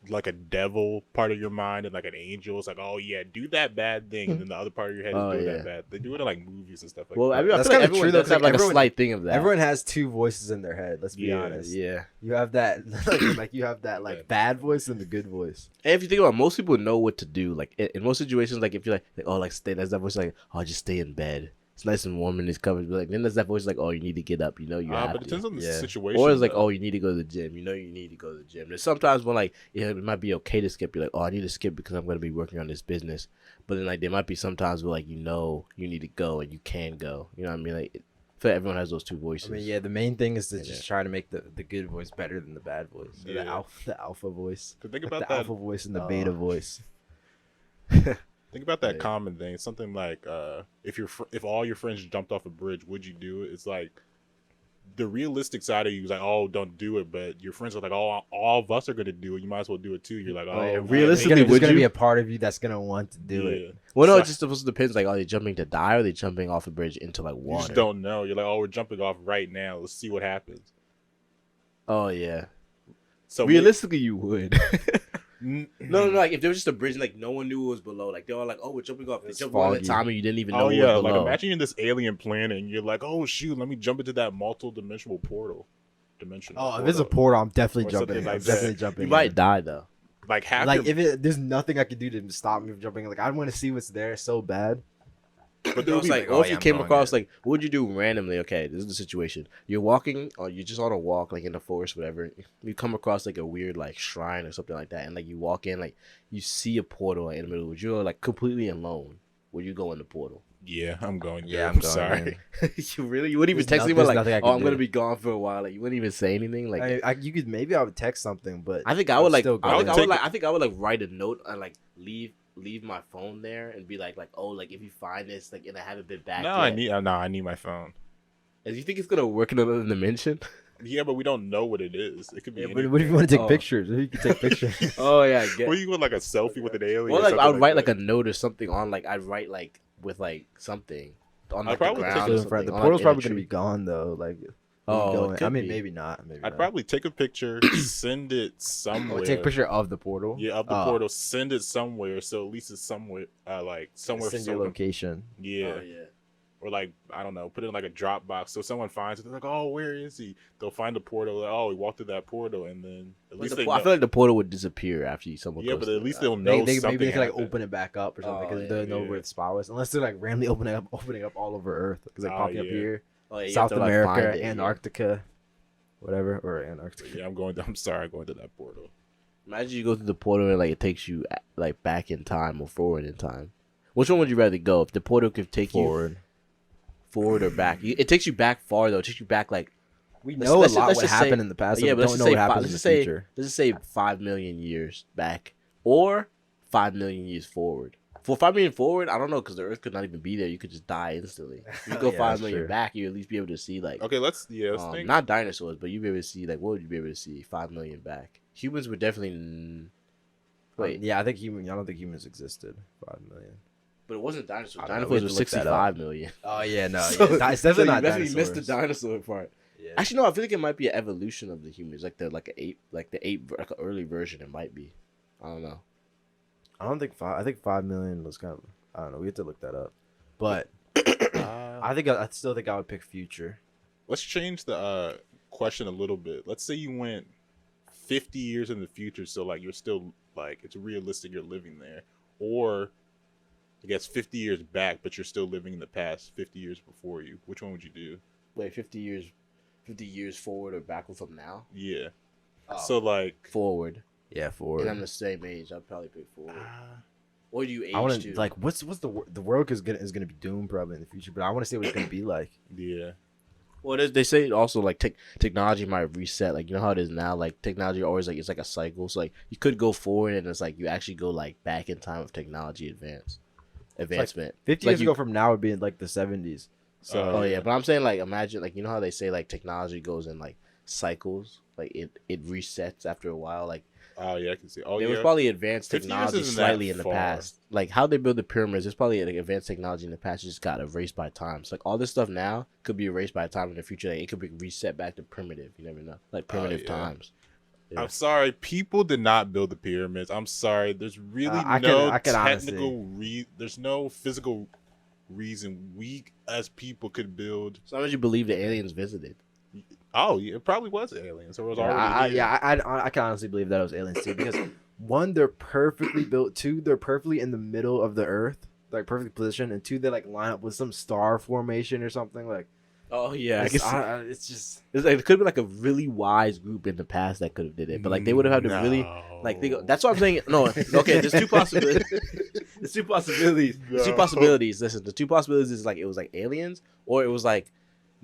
like a devil part of your mind and like an angel? It's like, oh yeah, do that bad thing, and then the other part of your head is Oh, doing yeah. that bad. They do it in like movies and stuff like Well, that. I feel That's like kinda everyone true, though, does 'cause, have like a everyone- slight thing of that. Everyone has two voices in their head. Let's be honest. Yeah. You have that, like you have that like bad voice and the good voice. And if you think about it, most people know what to do. Like in most situations, like if you're like oh like stay, there's that voice like oh just stay in bed. It's nice and warm in these covers. But like then there's that voice like oh you need to get up. You know you have but it to. depends on the Yeah. situation. Or it's like, though. oh, you need to go to the gym. You know, you need to go to the gym. There's sometimes when like, yeah, it might be okay to skip. You're like, oh, I need to skip because I'm going to be working on this business. But then like, there might be sometimes where like, you know, you need to go and you can go. You know what I mean? Like, I feel like everyone has those two voices. I mean, yeah, the main thing is to Yeah. just try to make the good voice better than the bad voice. Or Yeah. the alpha voice. To think Like about the that. alpha voice and the beta voice. Think about that Yeah. common thing. Something like if all your friends jumped off a bridge, would you do it? It's like the realistic side of you is like, oh, don't do it. But your friends are like, oh, all of us are gonna do it. You might as well do it too. You're like, Oh, oh, yeah. man, Realistically, There's would gonna you? be a part of you that's gonna want to do it. yeah. well, no, So- it just supposed to depends. Like, are they jumping to die or are they jumping off a bridge into like You water? just don't know. You're like, oh, we're jumping off right now. Let's see what happens. Oh yeah. So Realistically, you would. N- no. Like if there was just a bridge, like no one knew it was below. Like they were like, oh, we're jumping off. They It's jumped all the foggy. time and you didn't even know Oh it yeah, was like below. imagine you're in this alien planet and you're like, oh shoot, let me jump into that multi-dimensional portal. Oh, if it's a portal, I'm definitely Or jumping. something I'm like definitely that. jumping. You might in. die though. like half Like your, there's nothing I could do to stop me from jumping. Like I want to see what's there so bad. But there it would was be like, like, what oh, if yeah, you I'm came going across there. like, what would you do randomly? Okay, this is the situation. You're walking, or you're just on a walk, like in the forest, whatever. You come across like a weird like shrine or something like that, and like you walk in, like you see a portal in the middle, but you're like completely alone. Would you go in the portal? yeah, I'm going. Yeah, I'm I'm going sorry. You really? You wouldn't even There's text me there's about like, nothing I oh, could I'm gonna do. be gone for a while. Like you wouldn't even say anything. Like You could maybe I would text something, but I think I would like. still I, go. think I Take would like. I think I would like write a note and like leave my phone there and be like oh like if you find this like and I haven't been back. No, yet. I need my phone. And you think it's gonna work in another dimension? Yeah, but we don't know what it is. It could be. Yeah, but anything. what if you want to take Oh. pictures? If you can take pictures. Oh yeah, I get. What, you want like a selfie with an alien? Well, or like something I would write that? like a note or something on like I'd write like with like something on like the probably take ground. it Or in something, The on, portal's like, in a probably gonna tree. be gone though. Like, Oh, going. it could I mean, be. maybe not. Maybe I'd not. probably take a picture, send it Oh, somewhere. take a picture of the portal. Yeah, of the Oh, portal. Send it somewhere, so at least it's somewhere, like somewhere. Send your someone, location. yeah. Oh, yeah. Or like I don't know, put it in like a Dropbox, so someone finds it. They're like, "Oh, where is he?" They'll find the portal. Like, oh, he walked through that portal, and then at least they know. I feel like the portal would disappear after someone. Yeah, goes but through at least that. they'll know Maybe something they can like happened. open it back up or something Oh, because yeah, they don't know yeah. where the spot was, unless they're like randomly opening up all over Earth because like Oh, popping up yeah. here, Oh, yeah, you South have to, like, find America, it, yeah. Antarctica, whatever, or Antarctica. Yeah, I'm sorry, I'm going to that portal. Imagine you go through the portal and like it takes you like back in time or forward in time. Which one would you rather go? If the portal could take you forward or back, it takes you back far though. It takes you back like We let's- know let's a just- lot let's what just say- happened in the past. yeah, but but let's don't just know say what happens in let's the just say future. let's just say 5 million years back or 5 million years forward. For 5 million forward, I don't know because the Earth could not even be there. You could just die instantly. If you go Yeah, 5 that's million true. back, you at least be able to see like Okay, let's think. not dinosaurs, but you'd be able to see like what would you be able to see 5 million back? Humans would definitely wait, Yeah, I don't think humans existed. 5 million. but it wasn't dinosaurs. I don't know, we Dinosaurs have were to look that 65 million. Oh yeah, no, So- it's definitely so you not definitely dinosaurs. missed the dinosaur part. Yeah. Actually, no, I feel like it might be an evolution of the humans, like the ape, like an early version. It might be. I don't know. I don't think 5. I think 5 million was kind of. I don't know. We have to look that up. But I still think I would pick future. Let's change the question a little bit. Let's say you went 50 years in the future, so like you're still like it's realistic you're living there, or I guess 50 years back, but you're still living in the past 50 years before you. Which one would you do? Wait, 50 years forward or backward from now? Yeah. Oh. So like Forward. Yeah, And forward. I'm the same age. I'd probably pick forward. Or do you age I want too? to like what's the world is gonna be doomed probably in the future, but I want to see what it's gonna be like. yeah. Well, they say also like technology might reset. Like you know how it is now. Like technology always like it's like a cycle. So like you could go forward and it's like you actually go like back in time of technology advancement. 50 Like years you- ago from now would be in like the 70s. So Oh yeah, but I'm saying like imagine like you know how they say like technology goes in like cycles. Like it resets after a while. Like Oh yeah, I can see. Oh there yeah. was probably advanced 50 years technology isn't that slightly in the far. past. Like how they build the pyramids, there's probably like advanced technology in the past that just got erased by time. So like all this stuff now could be erased by time in the future. Like, it could be reset back to primitive. You never know. Like primitive yeah. times. Yeah. I'm sorry, people did not build the pyramids. I'm sorry. There's really I no can technical there's no physical reason we as people could build. So how would you believe the aliens visited? Oh, yeah, it probably was aliens. Or it was yeah, already here. I can honestly believe that it was aliens too because one, they're perfectly built. Two, they're perfectly in the middle of the Earth, like perfectly positioned, and two, they like line up with some star formation or something like. Oh yeah, I guess It's just it's like, it could be like a really wise group in the past that could have did it, but like they would have had to really like they go. That's what I'm saying. No, okay. There's two possibilities. There's two possibilities. There's two No. possibilities. Listen, the two possibilities is like it was like aliens, or it was like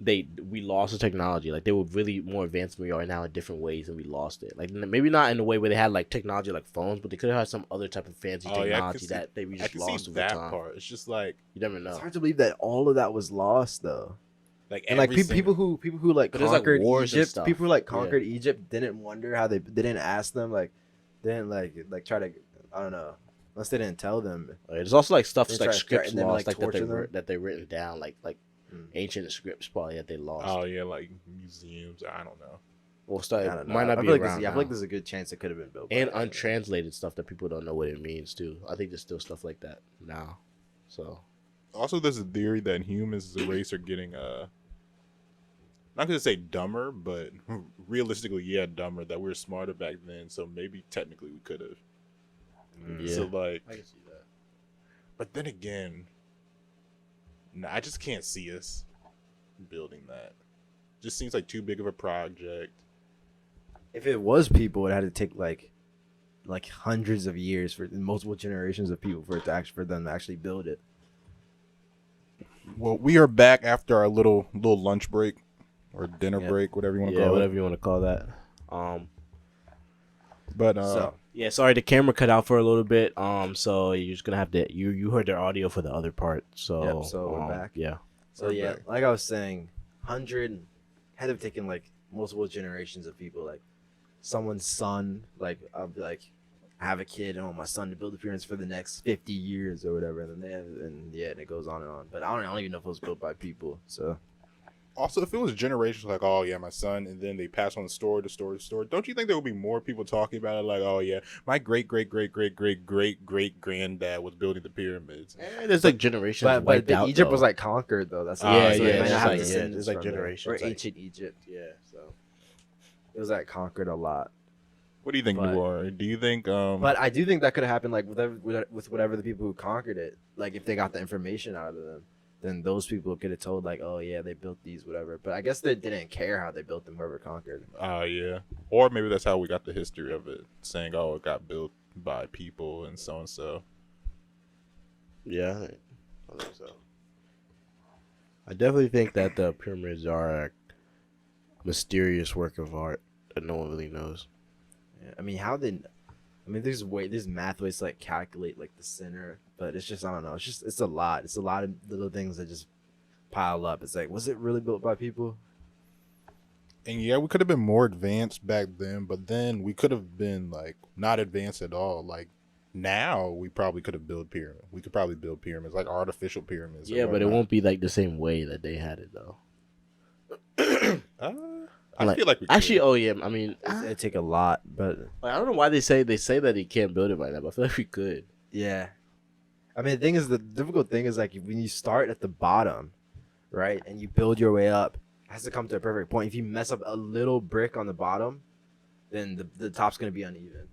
we lost the technology. Like they were really more advanced than we are now in different ways, and we lost it. Like maybe not in a way where they had like technology like phones, but they could have had some other type of fancy Oh, yeah, I can technology see- that we I just can lost see over that time. part. It's just like You never know. it's hard to believe that all of that was lost though. And like every people who like But there's, like, conquered wars and Egypt, stuff. people who like Yeah. conquered Egypt didn't wonder how they didn't ask them like, didn't like try to I don't know unless they didn't tell them. There's also like stuff They like try to scripts threaten them, lost, like, like torture them. that they written down, like Mm. ancient scripts probably that they lost. Oh yeah, like museums. I don't know. Well, stuff I don't know. might not I be feel like around. I feel like now. there's a good chance it could have been built. by And aliens. untranslated stuff that people don't know what it means too. I think there's still stuff like that now. So Also, there's a theory that humans as a race are getting not gonna say dumber, but realistically, yeah, dumber. That we were smarter back then, so maybe technically we could have. yeah, So like, I can see that. but then again, nah, I just can't see us building that. Just seems like too big of a project. If it was people, it had to take like hundreds of years for multiple generations of people for them to actually build it. Well, we are back after our little lunch break or dinner Yeah. break, whatever you want to Yeah, call whatever it. you want to call that. But So Yeah, sorry, the camera cut out for a little bit. So you're just gonna have to you heard their audio for the other part. So Yep, so we're back. Yeah. So We're yeah, back. like I was saying, had to have taken like multiple generations of people, like someone's son, like I have a kid and I want my son to build the pyramids for the next 50 years or whatever, and then and and it goes on and on. But I don't even know if it was built by people. So Also, if it was generations like, oh yeah, my son, and then they pass on the story to story to story, don't you think there would be more people talking about it? Like, oh yeah, my great great great great great great great granddad was building the pyramids. There's like generations but wiped out. Egypt though. was like conquered though. That's Yeah, so yeah, they might it's not have like- descendants it's like from there. generations, or like- ancient Egypt. Yeah, so It was like conquered a lot. What do you think, But- Noir? Do you think? But I do think that could have happened like with whatever the people who conquered it, like if they got the information out of them, then those people could have told like, oh yeah, they built these, whatever. But I guess they didn't care how they built them, whoever conquered. Yeah, or maybe that's how we got the history of it, saying, oh, it got built by people and so and so. yeah, I think so. I definitely think that the pyramids are a mysterious work of art that no one really knows. Yeah, I mean, there's math ways to like calculate like the center, but it's just I don't know. It's a lot. It's a lot of little things that just pile up. It's like, was it really built by people? And yeah, we could have been more advanced back then, but then we could have been like not advanced at all. Like now, we probably could have built pyramids. We could probably build pyramids, like artificial pyramids. or Yeah, but it whatnot. won't be like the same way that they had it though. I Like- feel like we could. Actually, oh yeah, I mean, It'd take a lot, but I don't know why they say that he can't build it right now, but I feel like we could. yeah. I mean, the thing is, the difficult thing is like when you start at the bottom, right, and you build your way up, it has to come to a perfect point. If you mess up a little brick on the bottom, then the top's gonna be uneven.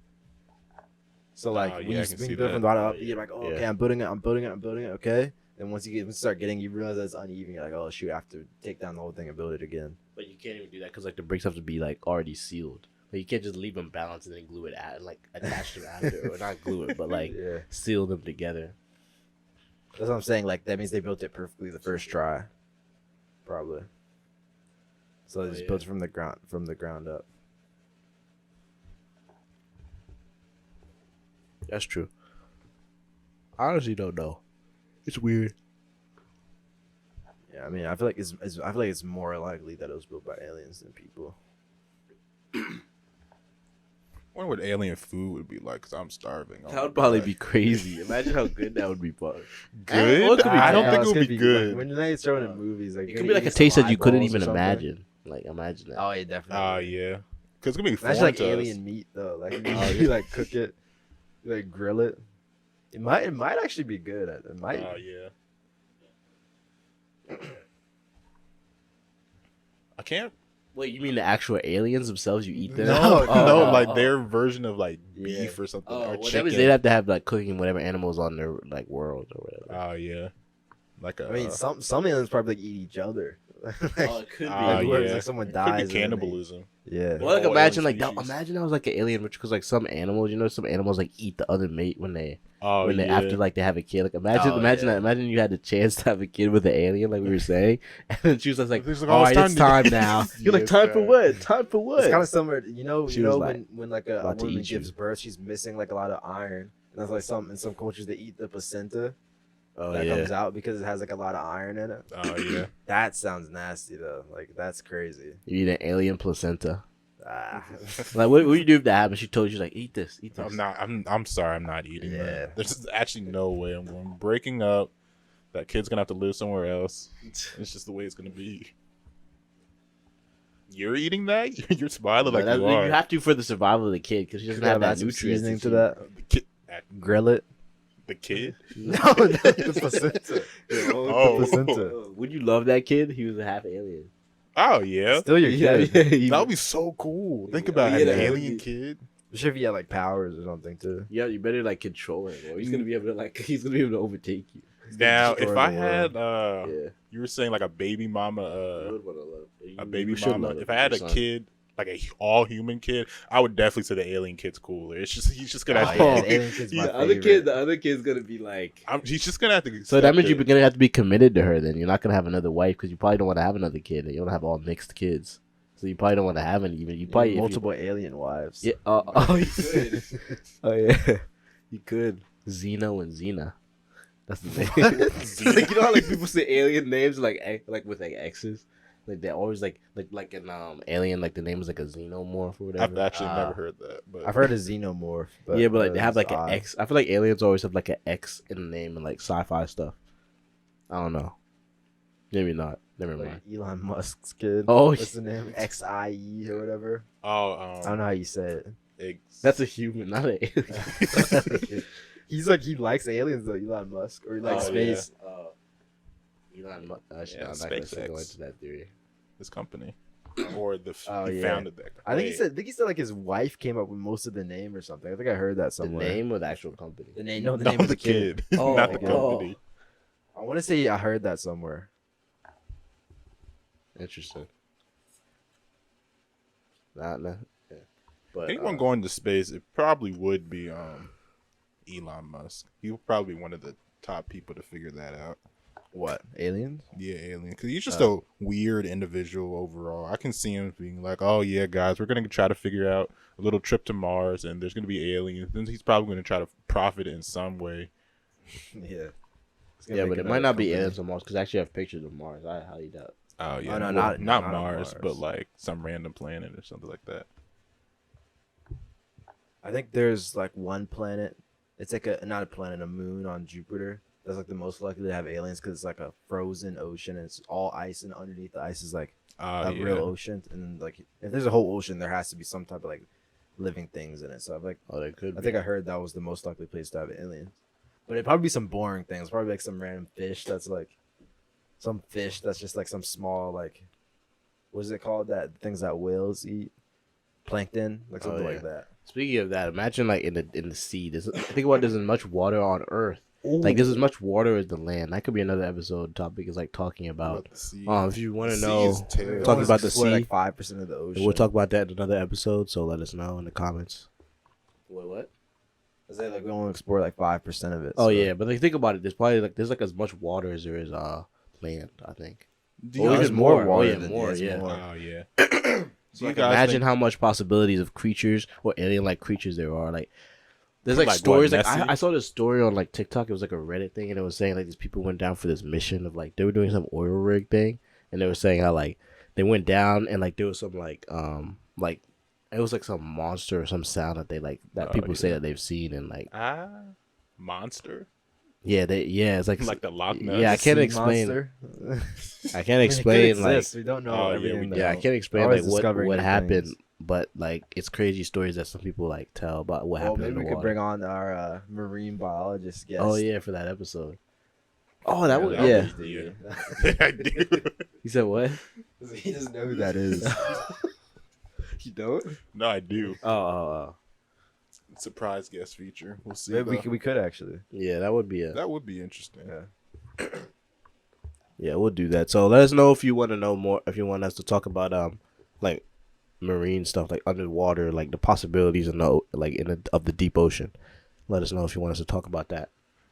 So like Oh, when yeah, I you can when see you build that. from the bottom up, you're like, oh, okay, Yeah. I'm building it, okay. Then once you start getting, you realize that it's uneven. You're like, oh shoot, I have to take down the whole thing and build it again. But you can't even do that because like the bricks have to be like already sealed. Like you can't just leave them balanced and then glue it at like attach them after, or not glue it, but like Yeah, seal them together. that's what I'm saying. Like that means they built it perfectly the first try, probably. So they Oh, just yeah. built it from the ground up. That's true. I honestly don't know. It's weird. Yeah, I mean, I feel like it's more likely that it was built by aliens than people. I wonder what alien food would be like, because I'm starving. Oh That my would probably God. be crazy. Imagine how good that would be, bro. good. Well, it could be I don't bad. think it's it would gonna be good. Like, when they throw it in movies, like It you're could be like a eating taste some that you couldn't eyeballs or even something. imagine. Like imagine that. Oh yeah, definitely. Yeah, because it's gonna be Imagine foreign like to alien us. meat though. Like you like cook it, you like grill it. It might actually be good. It might. Yeah. I can't. Wait, you mean the actual aliens themselves? You eat them? No, Oh, no, oh, like oh. their version of like Yeah. beef or something, Oh, or well, that chicken. means they'd have to have like cooking whatever animals on their like world or whatever. Oh yeah, like a. I mean, some aliens probably like eat each other. Oh, it could be. like, where it's yeah. like someone It dies. could and be then they- cannibalism. Yeah. Well, like all imagine alien like that. species. Imagine that was like an alien, because like some animals, you know, some animals like eat the other mate when they Oh when they yeah. after like they have a kid. Like imagine Oh, imagine yeah. that. Imagine you had the chance to have a kid with an alien, like we were saying, and then she was just like, He's like, "All "Oh, right, it's it's time time to-" now." You're like, Yes, "Time for God. what? Time for what?" It's kind of similar. You know, She was like, when like a about to woman eat you. gives birth, she's missing like a lot of iron. And that's like in some cultures they eat the placenta oh that yeah. comes out because it has like a lot of iron in it. Oh yeah. That sounds nasty though. Like that's crazy. You eat an alien placenta. Ah. Like what would you do if that happened? She told you, she's like, "Eat this, eat this." I'm not. I'm sorry. I'm not eating Yeah. that. There's actually no way I'm going. Breaking up. That kid's gonna have to live somewhere else. It's just the way it's gonna be. You're eating that? You're smiling like That- you are. you have to for the survival of the kid because she doesn't Could have add that some nutrients seasoning that to she- that. The kid. Grill it. The kid. No, the placenta. Oh. The placenta. Oh, would you love that kid? He was a half alien. Oh yeah. Still your kid. That would be so cool. Think about Yeah, it. that An would alien be- kid. I'm sure if you had like powers or something too. Yeah, you better like control him, or he's gonna be able to he's gonna be able to overtake you. Now, destroy if the I world. had, Yeah, you were saying like a baby mama, you would wanna love a baby you should mama. love it If I for had your a son. kid, like a all human kid, I would definitely say the alien kid's cooler. It's just he's just gonna. Oh, Have yeah, to, the alien kid's my the other favorite. kid, the other kid's gonna be like. He's just gonna have to. So that accept means it. you're gonna have to be committed to her. Then you're not gonna have another wife because you probably don't want to have another kid. You don't have all mixed kids, so you probably don't want to have any. Even you probably if you- multiple alien wives. Yeah. Oh, you could. Oh yeah, you could. Zeno and Xena. That's the name. Like, you know how like people say alien names like with like X's. Like they always like in Alien, like the name is like a xenomorph or whatever. I've actually never heard that, but I've heard of xenomorph. But yeah, but like they have like it's an odd. X. I feel like aliens always have like an X in the name and like sci-fi stuff. I don't know. Maybe not. Never mind. Like Elon Musk's kid. Oh, What's the name? XIE or whatever. I don't know how you say it. That's a human, not an alien. He's like he likes aliens though, Elon Musk, or he likes Oh, space. Elon Musk. I'm Yeah, not going to go SpaceX. into that theory. his company, or he yeah. founded that. I think he said like his wife came up with most of the name or something. I think I heard that somewhere. The name or the actual company? The name. No, the No, name of the the kid. Oh, not the oh. company. I want to say I heard that somewhere. Interesting. Nah. Yeah. But Anyone going to space, it probably would be Elon Musk. He would probably be one of the top people to figure that out. What? Aliens? Yeah, alien. Because he's just a weird individual overall. I can see him being like, "Oh yeah, guys, we're gonna try to figure out a little trip to Mars, and there's gonna be aliens." Then he's probably gonna try to profit in some way. Yeah. yeah, but it might not be aliens on Mars because I actually have pictures of Mars. I highly doubt. Oh yeah, Oh, no, well, not not on Mars, Mars. but like some random planet or something like that. I think there's like one planet. It's like not a planet, a moon on Jupiter. That's like the most likely to have aliens because it's like a frozen ocean and it's all ice, and underneath the ice is like a real ocean. And then like if there's a whole ocean, there has to be some type of like living things in it. So They could. I think I heard that was the most likely place to have aliens. But it'd probably be some boring things. Probably like some random fish that's like some fish that's just like some small like what is it called? That things that whales eat, plankton, like something like that. Speaking of that, imagine like in the sea. Think about there's as much water on Earth. Like there's as much water as the land. That could be another episode topic. Is like talking about. the sea. If you want to The know, sea is terrible. talking about the Explore, sea. like 5% of the ocean. We'll talk about that in another episode. So let us know in the comments. What? I say like we only explore like 5% of it. Oh so. yeah, but like think about it. There's like as much water as there is land. I think. Do Oh, you there's guys more Oh water yeah, than more. there's Yeah. more. Oh yeah. So you like, guys imagine think- how much possibilities of creatures or alien-like creatures there are. Like, there's Like like what, stories. Like Nessie? I saw this story on like TikTok. It was like a Reddit thing, and it was saying like these people went down for this mission of like they were doing some oil rig thing, and they were saying how like they went down and like there was some like it was like some monster or some sound that they like that people say that they've seen and like monster. it's like Like the Loch Ness. Yeah, I can't Sea explain. monster? I can't I mean, it explain could like exist. We don't know Oh, yeah, everything. we yeah, I though. can't explain Always like discovering what new happened, things. but like it's crazy stories that some people like tell about what Well, happened. maybe in the we could water. bring on our marine biologist guest. Oh yeah, for that episode. Oh, that would that yeah. would be- yeah. I do. He said what? He doesn't know who that is. You don't? No, I do. Oh. Surprise guest feature. We'll see. Maybe though. we could actually. Yeah, that would be a. That would be interesting. Yeah. Yeah, we'll do that. So let us know if you want to know more. If you want us to talk about like marine stuff, like underwater, like the possibilities of the deep ocean. Let us know if you want us to talk about that.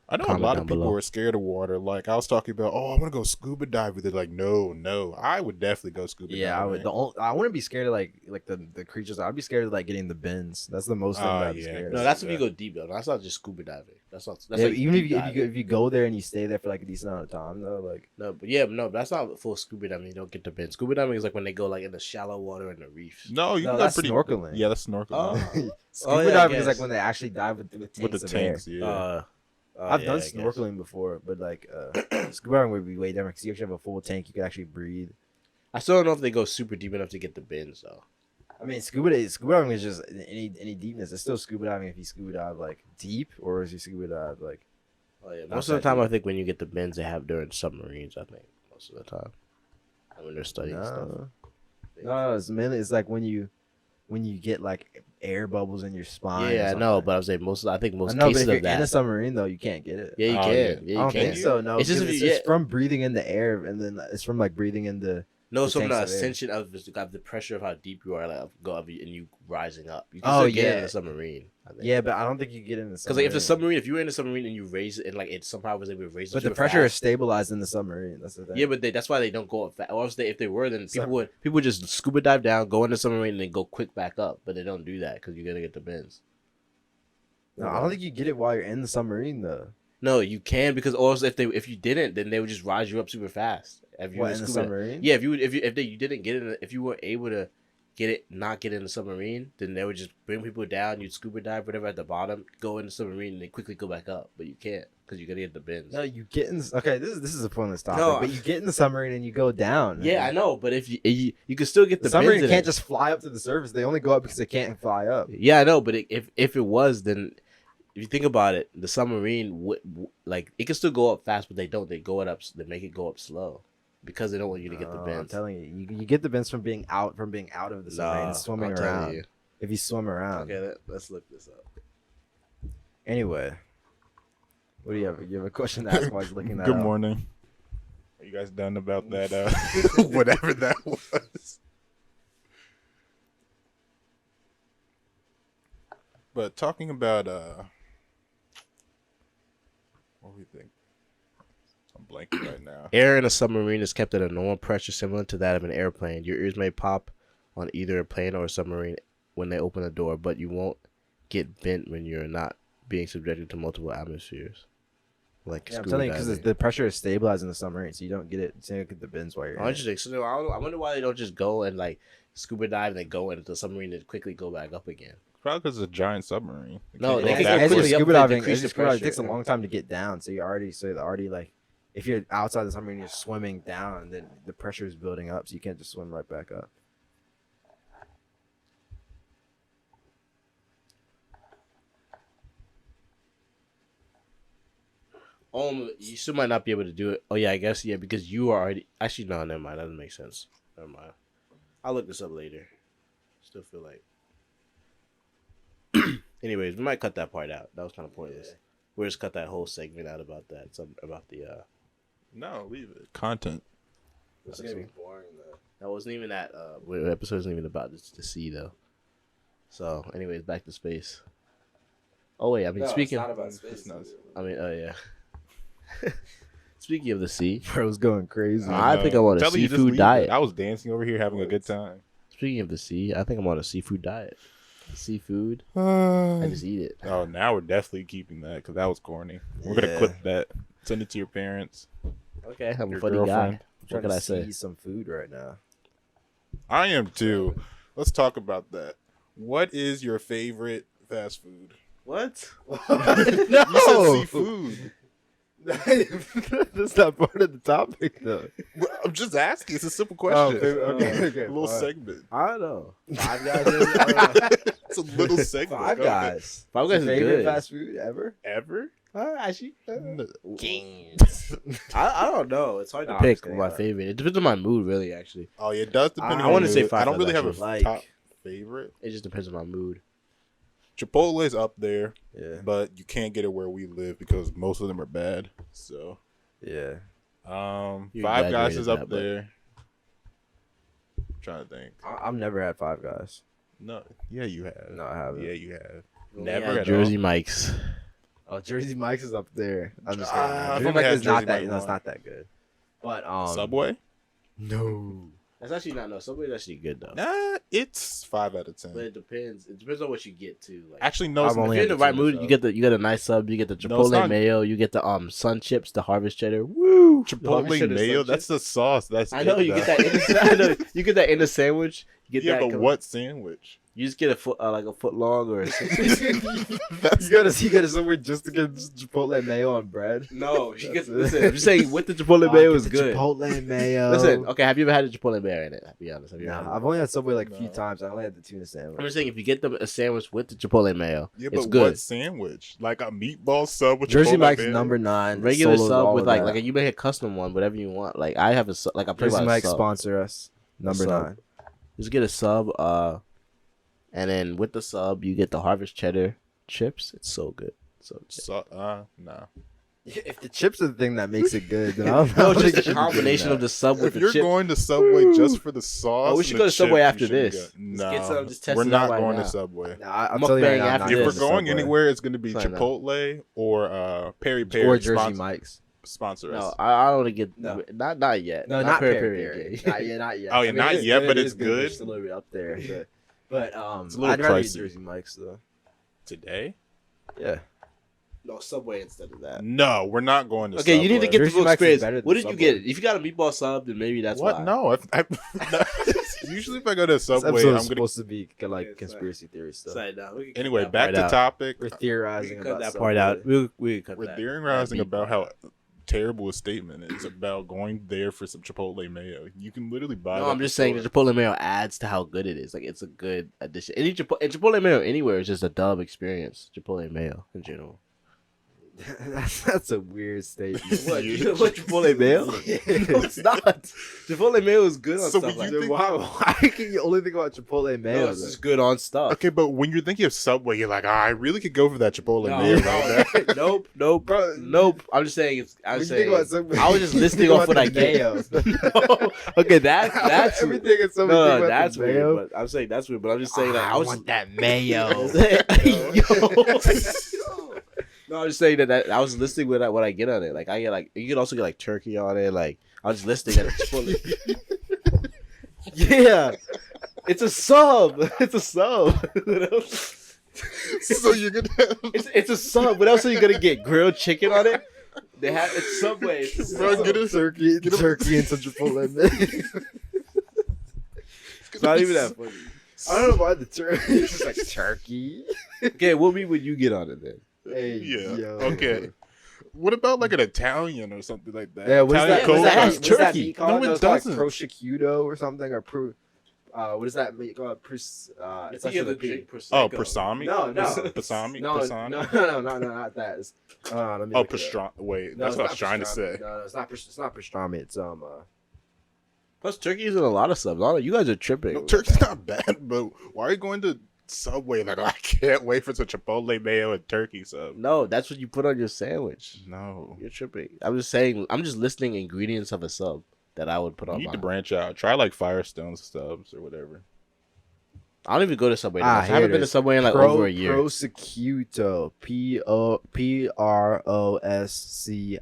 I know a Comment lot down of people below. are scared of water. Like I was talking about, I want to go scuba dive with it. Like, no, I would definitely go scuba Yeah, I diving. would. I wouldn't be scared of like the creatures. I'd be scared of like getting the bins. That's the most thing that I'd be yeah. scared No, of. that's if you go deep though. That's not just scuba diving. That's Yeah, like even if deep you, diving. if you go there and you stay there for like a decent amount of time though, like but that's not full scuba diving. You don't get the bin. Scuba diving is like when they go like in the shallow water in the reefs. No, you No, can that's go pretty snorkeling. Yeah, that's snorkeling. scuba yeah, I diving is guess. like when they actually dive with tanks With the of air. tanks, yeah. I've done snorkeling before, but like scuba diving would be way different because you actually have a full tank. You could actually breathe. I still don't know if they go super deep enough to get the bins though. I mean, scuba diving is just any deepness. It's still scuba diving if you scuba dive like deep, or is you scuba dive like. Oh yeah, Not most of the that time deep. I think when you get the bins they have during submarines. I think most of the time when they're studying stuff. No, it's like when you get like air bubbles in your spine. or Yeah, I know, something. but I was saying I think most I know, but cases if you're of that. in a submarine though, you can't get it. Yeah, you Oh, can. yeah. Yeah, I you don't can. think so. No, It's just because if you- it's from breathing in the air, and then it's from like breathing in the. No, the it's from tanks the of air. ascension of the pressure of how deep you are, like go up and you rising up. You Oh, still get it in yeah. a submarine. I think. Yeah, but I don't think you get in the. Because like if you were in a submarine and you raise it and like it somehow was able to raise it, but the super pressure is fast. stabilized in the submarine. That's the thing. Yeah, but that's why they don't go up fast. Or else if they were, then people would just scuba dive down, go in the submarine, and then go quick back up. But they don't do that because you're gonna get the bins. No, I don't think you get it while you're in the submarine though. No, you can because also if you didn't, then they would just rise you up super fast, If you What, were in the scuba- submarine? Yeah, if you didn't get it, if you weren't able to not get in the submarine, then they would just bring people down. You'd scuba dive, whatever at the bottom, go in the submarine, and then quickly go back up. But you can't because you gotta get the bins. No, you get in. Okay, this is a pointless topic. No, but you get in the submarine and you go down. Yeah, I know, but if you can still get The the submarine bins in can't it. just fly up to the surface. They only go up because they can't fly up. Yeah, I know, but if it was, then if you think about it, the submarine would like it can still go up fast, but they don't. They go it up. They make it go up slow because they don't want you to get the I'm bins. telling you, you get the bins from being out of the submarine and swimming I'm telling around. you. If you swim around. Okay, let's look this up. Anyway, what do you have? You have a question to ask while he's looking that Good up? morning. Are you guys done about that? Whatever that was. But talking about what do we think? I'm blanking right now. Air in a submarine is kept at a normal pressure similar to that of an airplane. Your ears may pop on either a plane or a submarine when they open the door, but you won't get bent when you're not being subjected to multiple atmospheres. Like Yeah, I'm scuba telling you because diving. the pressure is stabilized in the submarine, so you don't get it. So you don't get the bins while you're Oh, in it. interesting. So I wonder why they don't just go and like scuba dive and then go into the submarine and quickly go back up again. Probably because it's a giant submarine. It No, can't they go can as go you're quickly up scuba to diving, decrease as the you're scuba diving, it pressure. takes a long time to get down. So you're already like, if you're outside the submarine, you're swimming down, then the pressure is building up, so you can't just swim right back up. You still might not be able to do it. Oh yeah, I guess yeah, because you are already. Actually, no, never mind. That doesn't make sense. Never mind. I'll look this up later. Still feel like. Anyways, we might cut that part out. That was kind of pointless. Yeah. We'll just cut that whole segment out about that. Some about the. No, leave it. Content. It's gonna be boring though. That wasn't even that. The episode wasn't even about the sea though. So, anyways, back to space. Oh wait, I mean speaking. about space. I mean, oh yeah. Speaking of the sea, Bro's going crazy. I think I'm on a Telling you, just seafood leave diet. it. I was dancing over here having a good time. Speaking of the sea, I think I'm on a seafood diet. Seafood, I just eat it. Oh, now we're definitely keeping that because that was corny. We're gonna clip that. Send it to your parents. Okay, I'm a Your funny girlfriend. guy. I'm What trying can to I say? see some food right now. I am too. Let's talk about that. What is your favorite fast food? What? No, You said seafood. That's not part of the topic though. Well, I'm just asking. It's a simple Oh, question. okay, A little fine. segment. I don't know. Five Guys. It's a little segment. Five Go ahead. Guys. Five Guys is Favorite good. fast food ever? Ever? Actually, No. I don't know. It's hard to No, I'm pick just kidding. my favorite. It depends on my mood, really. Actually, Oh, yeah, it does depend. I on wanna your say mood. Five I don't Guys, really have a actually. top Like- favorite. it just depends on my mood. Chipotle's up there, Yeah. but you can't get it where we live because most of them are bad. So, Yeah. You Five Guys exaggerated is up that, but- there. I'm trying to think. I've never had Five Guys. No, yeah, you have. No, I haven't. Yeah, you have. Only Never had at Jersey all. Mike's. Oh, Jersey Mike's is up there. I'm just I've kidding. only Jersey Mike's had is not Jersey that. Mike No, it's once. not that good. But Subway? No. That's actually not. No, Subway's actually good though. Nah, it's 5 out of 10. But it depends. It depends on what you get too. Like, Actually, no, I've it's only if not. you're in the had right the mood, tuna you get a nice sub. You get the No, it's Chipotle not- mayo. You get the Sun Chips, the Harvest Cheddar. Woo! The Harvest Chipotle Cheddar mayo. Sun That's Chips. the sauce. That's I know it, you though. get that. I know you get that in the sandwich. You get Yeah, that. but come- what sandwich? You just get a foot like a foot long or. You gotta somewhere just to get Chipotle mayo on bread. No, you get. That's it. Listen, I'm just saying with the Chipotle mayo Get is the good. Chipotle mayo. Listen, okay, have you ever had a Chipotle mayo in it? Be honest. Have you ever had Nah, it? I've only had Subway like a few No. times. I only had the tuna sandwich. I'm just saying if you get them a sandwich with the Chipotle mayo, Yeah, it's but good. what sandwich? Like a meatball sub with Jersey Chipotle Mike's mayo? number 9. Regular Solo's sub all with of like that. you make a custom one, whatever you want. Like I have a like I'm talking Jersey about a Mike's sub. sponsor us. Number sub. 9. Just get a sub, and then with the sub you get the Harvest Cheddar chips. It's so good. So good. Nah. If the chips are the thing that makes it good, then I don't No, know. just the combination of the sub with If the you're chip. going to Subway just for the sauce, Oh, we and should the go to Subway chips, after you shouldn't this. go. Let's No, get some, just test we're it out not right going now. to Subway. Nah, I'm telling you right Mukbang now, I'm after not this. If going we're to going Subway. anywhere, it's going to be Sorry, no. Chipotle or Peri Peri or Jersey Mike's. sponsor No, us. I don't want to get No. not yet. No, not Peri Peri Peri. Peri. Not yet, not yet. Oh, yeah, not it's yet, good, but it it's is good. It's a little bit up there. But It's a little I'd rather eat pricey. Jersey Mike's though. Today? Yeah. No, Subway instead of that. No, we're not going to. Okay, you need to Subway. get the Jersey full Mike's is experience. better than What did you Subway. get? If you got a meatball sub, then maybe that's what? why. No, usually if I go to This Subway, episode I'm is gonna. supposed to be like Yeah, conspiracy theory stuff. Sorry, no, we can cut Anyway, that back part to out. topic. We're We theorizing can cut about that Subway. part out. We cut We're that. theorizing that about meatball. how terrible a statement is about going there for some Chipotle mayo. You can literally buy. No, it I'm at the just saying the store. Chipotle mayo adds to how good it is. Like, it's a good addition. And Chipotle mayo anywhere is just a dub experience. Chipotle mayo in general. That's a weird statement. What? You know what Chipotle mayo? No, it's not. Chipotle mayo is good on So stuff when like you that. Why can you only think about Chipotle mayo? No, it's just good on stuff. Okay, but when you're thinking of Subway, you're like, I really could go for that Chipotle No, mayo right now. nope. Bro, Nope. I'm just saying it's. I'm when you saying. think about Subway, I was just you listing think off about what I the get. mayo. No. Okay, that's everything is something. no, that's weird. But I'm saying that's weird. But I'm just saying like I was want that mayo. Yo. No, I'm just saying that I was listing what I get on it. Like I get like you can also get like turkey on it. Like I was listing at Chipotle. Yeah, it's a sub. It's a sub. So you're gonna. It's a sub. What else are you gonna get? Grilled chicken on it? They have it's Subway. It's a Bro, sub. get a turkey, turkey, and some Chipotle mayo. It's not even that funny. I don't know why the turkey. It's just like turkey. Okay, what meat would you get on it then? Hey, Yeah. yo. Okay. What about like an Italian or something like that? Yeah, what's Italian that? Coke? What's that? That's What's that turkey. meat called? No, it It's called, like, doesn't. prosciutto or something, or what is that meat called? It's actually the pig. Oh, Pasami? No. Pasami? No, Pasani? no, not that. It's, let me Oh, look it up. pastrami. Wait, No, that's it's what I not was trying to pastrami. say. No, it's not pastrami. It's Plus, turkey is in a lot of stuff. You guys are tripping. No, turkey's not bad, but why are you going to Subway? Like, I can't wait for some Chipotle mayo and turkey sub. No, that's what you put on your sandwich. No. You're tripping. I'm just saying. I'm just listing ingredients of a sub that I would put You on need to mine. branch out. Try like Firestone subs or whatever. I don't even go to Subway. Ah, I here haven't it been to is. Subway in like over a year. prosciutto.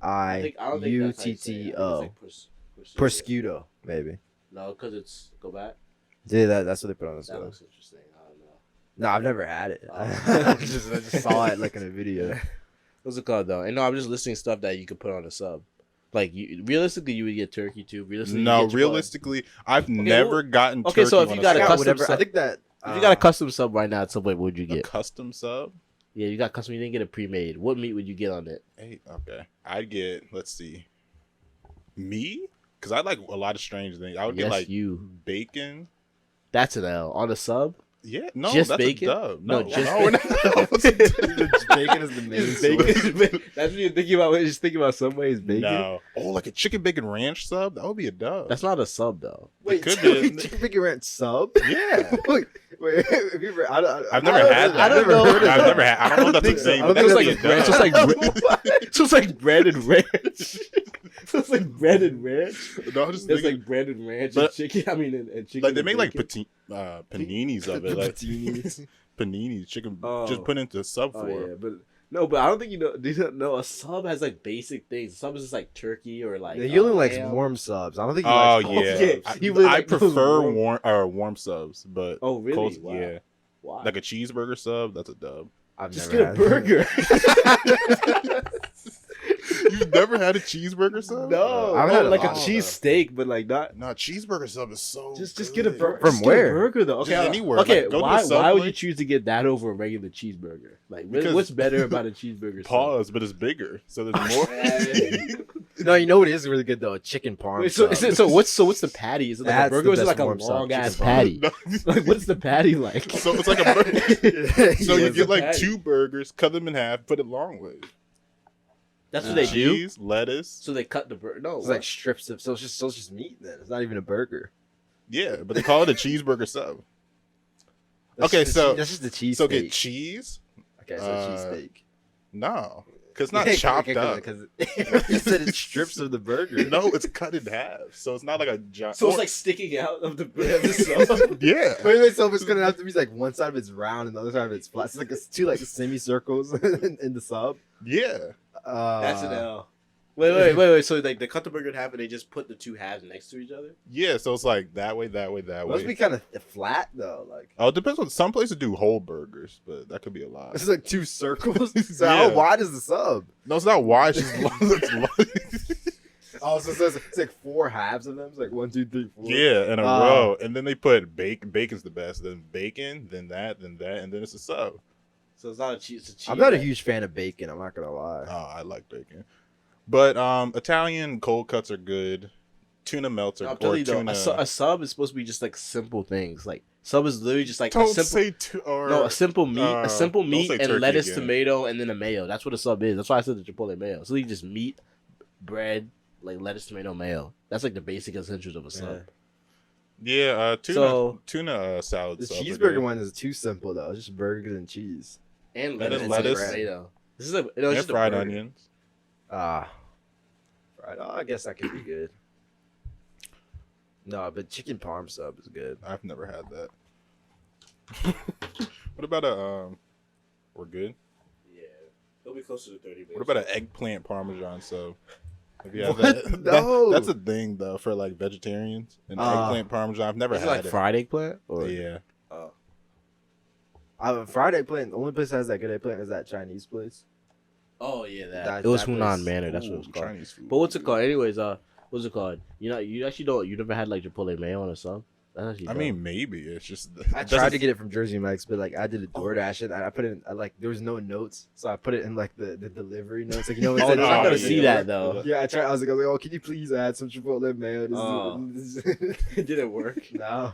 I don't think that's how you say it. I think it's Prosciutto. like Prosciutto, maybe. No, because it's go back. Yeah, that's what they put on the That stuff. looks interesting. I don't know. No, I've never had it. Oh. I just saw it like in a video. What's it called though? And no, I'm just listing stuff that you could put on a sub. Like realistically, you would get turkey too. Realistically, No, you get Chipotle. realistically, I've never gotten okay, turkey so if on you a got a sub. custom whatever. sub- I think that If you got a custom sub right now at Subway, what would you A get? custom sub? Yeah, you got custom. You didn't get it pre-made. What meat would you get on it? Hey, okay. I'd get, let's see. Me? Because I like a lot of strange things. I would Yes, get like you. bacon. That's an L on a sub. Yeah, no, Just that's bacon? a dub. No, No, just no, we're not. What's a dub? bacon is the main Just source. bacon. That's what you're thinking about. When you're just thinking about Subway is bacon. No. Oh, like a chicken bacon ranch sub? That would be a dub. That's not a sub though. Wait, could be. chicken bacon ranch sub? Yeah. wait, have you ever, I've never had that. I don't know. I've never had. I don't know if that's the same. I don't but think that's that's like a It's dub. just like it's just like bread and ranch. It's like bread and ranch. No, I'm just There's thinking, like bread and ranch But- and chicken. I mean, and chicken. like they and make like bacon. paninis of it, like Paninis. paninis, chicken, Oh. just put into sub Oh form. yeah, but no, but I don't think you know. Do you know a sub has like basic things? A sub is just like turkey or like. Yeah, he only likes ham. warm subs. I don't think he Oh likes cold yeah, Okay. subs. He really I like those prefer warm- warm subs, but Oh really? cold- Wow. yeah, Why? like a cheeseburger sub. That's a dub. I've just never get a had it. burger. You've never had a cheeseburger sub? No, I've no, had a like a lot, cheese though. steak, but like not. No, cheeseburger sub is so. Just good. get a burger. From Just get a where? burger though. Okay, Just anywhere. Okay, Like, go to why the would Subway. you choose to get that over a regular cheeseburger? Like, Because- what's better about a cheeseburger? sub? Pause, but it's bigger, so there's more. No, you know what is really good though? A chicken parm. Wait, so, sub. what's the patty? Is it like That's a burger the or is it best like a warm sub, long ass chicken patty? No. Like, what's the patty like? So it's like a burger. So Yeah, you it's get a like patty. 2 burgers, cut them in half, put it long ways. That's what they do. Cheese, lettuce. So they cut the burger. No, It's like strips of. So it's just meat. Then it's not even a burger. Yeah, but they call it a cheeseburger sub. That's Okay, just so- that's just the cheese. So steak. get cheese? Okay, so cheesesteak. No, because it's not chopped up. Because you said it's strips of the burger. No, it's cut in half, so it's not like a giant. so it's like sticking out of the bread. of the sub. yeah. Wait, so it's gonna have to be like one side of it's round and the other side of it's flat. It's like it's two like semicircles in the sub. Yeah. That's an L. Wait. So like they cut the burger in half and they just put the two halves next to each other. Yeah, so it's like that way, that way, that Must way. be kind of flat though. Like Oh, it depends on some places do whole burgers, but that could be a lot. it's like 2 circles. So Yeah. how wide is the sub? No, it's not wide. It's just long. It's long. Oh, so it's like 4 halves of them. It's like 1, 2, 3, 4. Yeah, in a row, and then they put bacon. Bacon's the best. Then bacon, then that, and then it's a sub. So it's not a cheese. It's a cheese. I'm not a huge fan of bacon. I'm not gonna lie. Oh, I like bacon, but Italian cold cuts are good. Tuna melts are I'm telling you though, tuna. a sub is supposed to be just like simple things. Like sub is literally just like Don't a simple. say or No, a simple meat, don't say and turkey lettuce, again. tomato, and then a mayo. That's what a sub is. That's why I said the Chipotle mayo. So you just meat, bread, like lettuce, tomato, mayo. That's like the basic essentials of a sub. Yeah, tuna salad. The subs are cheeseburger good. one is too simple though. It's just burgers and cheese. And then lettuce, lettuce. and tomato. This is a no, it's And just a fried burger. onions. Right. Oh, I guess that could be good. No, but chicken parm sub is good. I've never had that. What about we're good. Yeah, it'll be closer to 30 minutes. What about an eggplant parmesan sub? Have you had What? that? No. That's a thing though for like vegetarians. An eggplant parmesan. I've never Is it had like it. fried eggplant? Or Yeah. Fried eggplant. The only place that has that good eggplant is that Chinese place. Oh yeah, that. That- It was that Hunan place. Manor. That's what it Ooh, was called. Chinese food. But what's it called? Anyways, what's it called? You actually don't. You never had like Chipotle mayo on a sub? That's actually. I dope. mean, maybe it's just. I tried to get it from Jersey Mike's, but like I did a DoorDash it. I put it in, there was no notes, so I put it in like the delivery notes. Like Oh, it no, said, I'm not gonna yeah. see that though. Yeah, I tried. I was like, oh, can you please add some Chipotle mayo? It didn't work. No,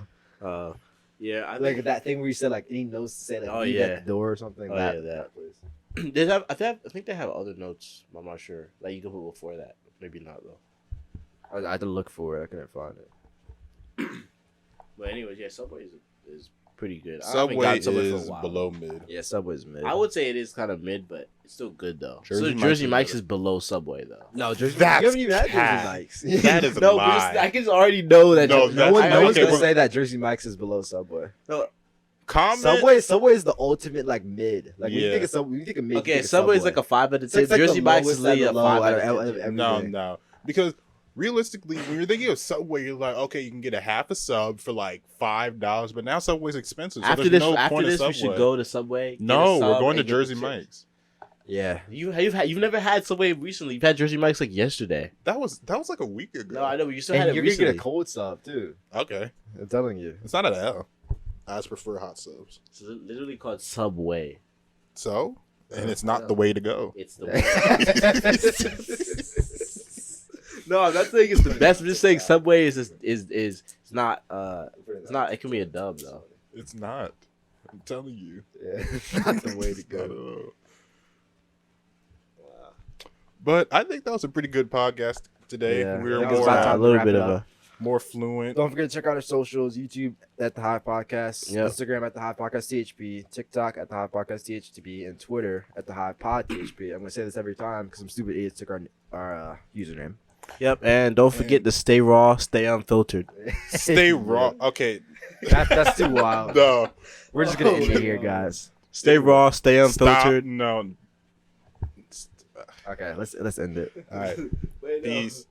Yeah, I like think that thing where you said like any notes to say like Oh, leave yeah. at the door or something. Oh, that, yeah, that. place. they have. I think they have other notes. I'm not sure. Like you can put before that. Maybe not though. I had to look for it. I couldn't find it. But anyways, yeah, Subway is pretty good. I haven't Subway gotten Subway for a is while. below mid. Yeah, Subway's mid. I would say it is kind of mid, but it's still good though. Jersey Jersey Mike's Mike's is is below Subway though. no Jersey. That's You haven't even had cap. Jersey Mike's. That is a No, lie. but I can already know that. No, Jersey- that's- no one's okay, gonna but- say that Jersey Mike's is below Subway. Comment. Subway is the ultimate like mid. Like when you Yeah. think of Subway, when you think of mid. you Okay, think of Subway's Subway. like a 5 out of So 10. it's like Jersey the Mike's lowest is and literally the a low 5 out out of of everything. 10. No, because realistically, when you're thinking of Subway, you're like, okay, you can get a half a sub for like $5, but now Subway's expensive. So After there's this, no after point this, of we Subway. should go to Subway. get a No, we're sub, going to and get the Jersey chips. Mike's. Yeah. You've never had Subway recently. You've had Jersey Mike's like yesterday. That was like a week ago. No, I know, but you still had And it you're gonna recently. get a cold sub too. Okay, I'm telling you. it's not an L. I just prefer hot subs. It's literally called Subway. So, and it's not the way to go. It's the No, I'm not saying it's the best. I'm just saying Subway is it's not it's not. It can be a dub though. It's not. I'm telling you. Yeah, it's not the way to Not at go. all. But I think that was a pretty good podcast today. Yeah, We were that was more about time a to little wrap bit it of up. a more fluent. Don't forget to check out our socials: YouTube at the Hive Podcast, Yep. Instagram at the Hive Podcast THP, TikTok at the Hive Podcast THTP, and Twitter at the Hive Pod THP. I'm gonna say this every time because some stupid idiots took our username. Yep, and don't forget to stay raw, stay unfiltered. Stay raw. Okay. That's too wild. No. We're just gonna end it here, guys. Stay raw, stay unfiltered. Stop. No. Okay, let's end it. All right. Peace.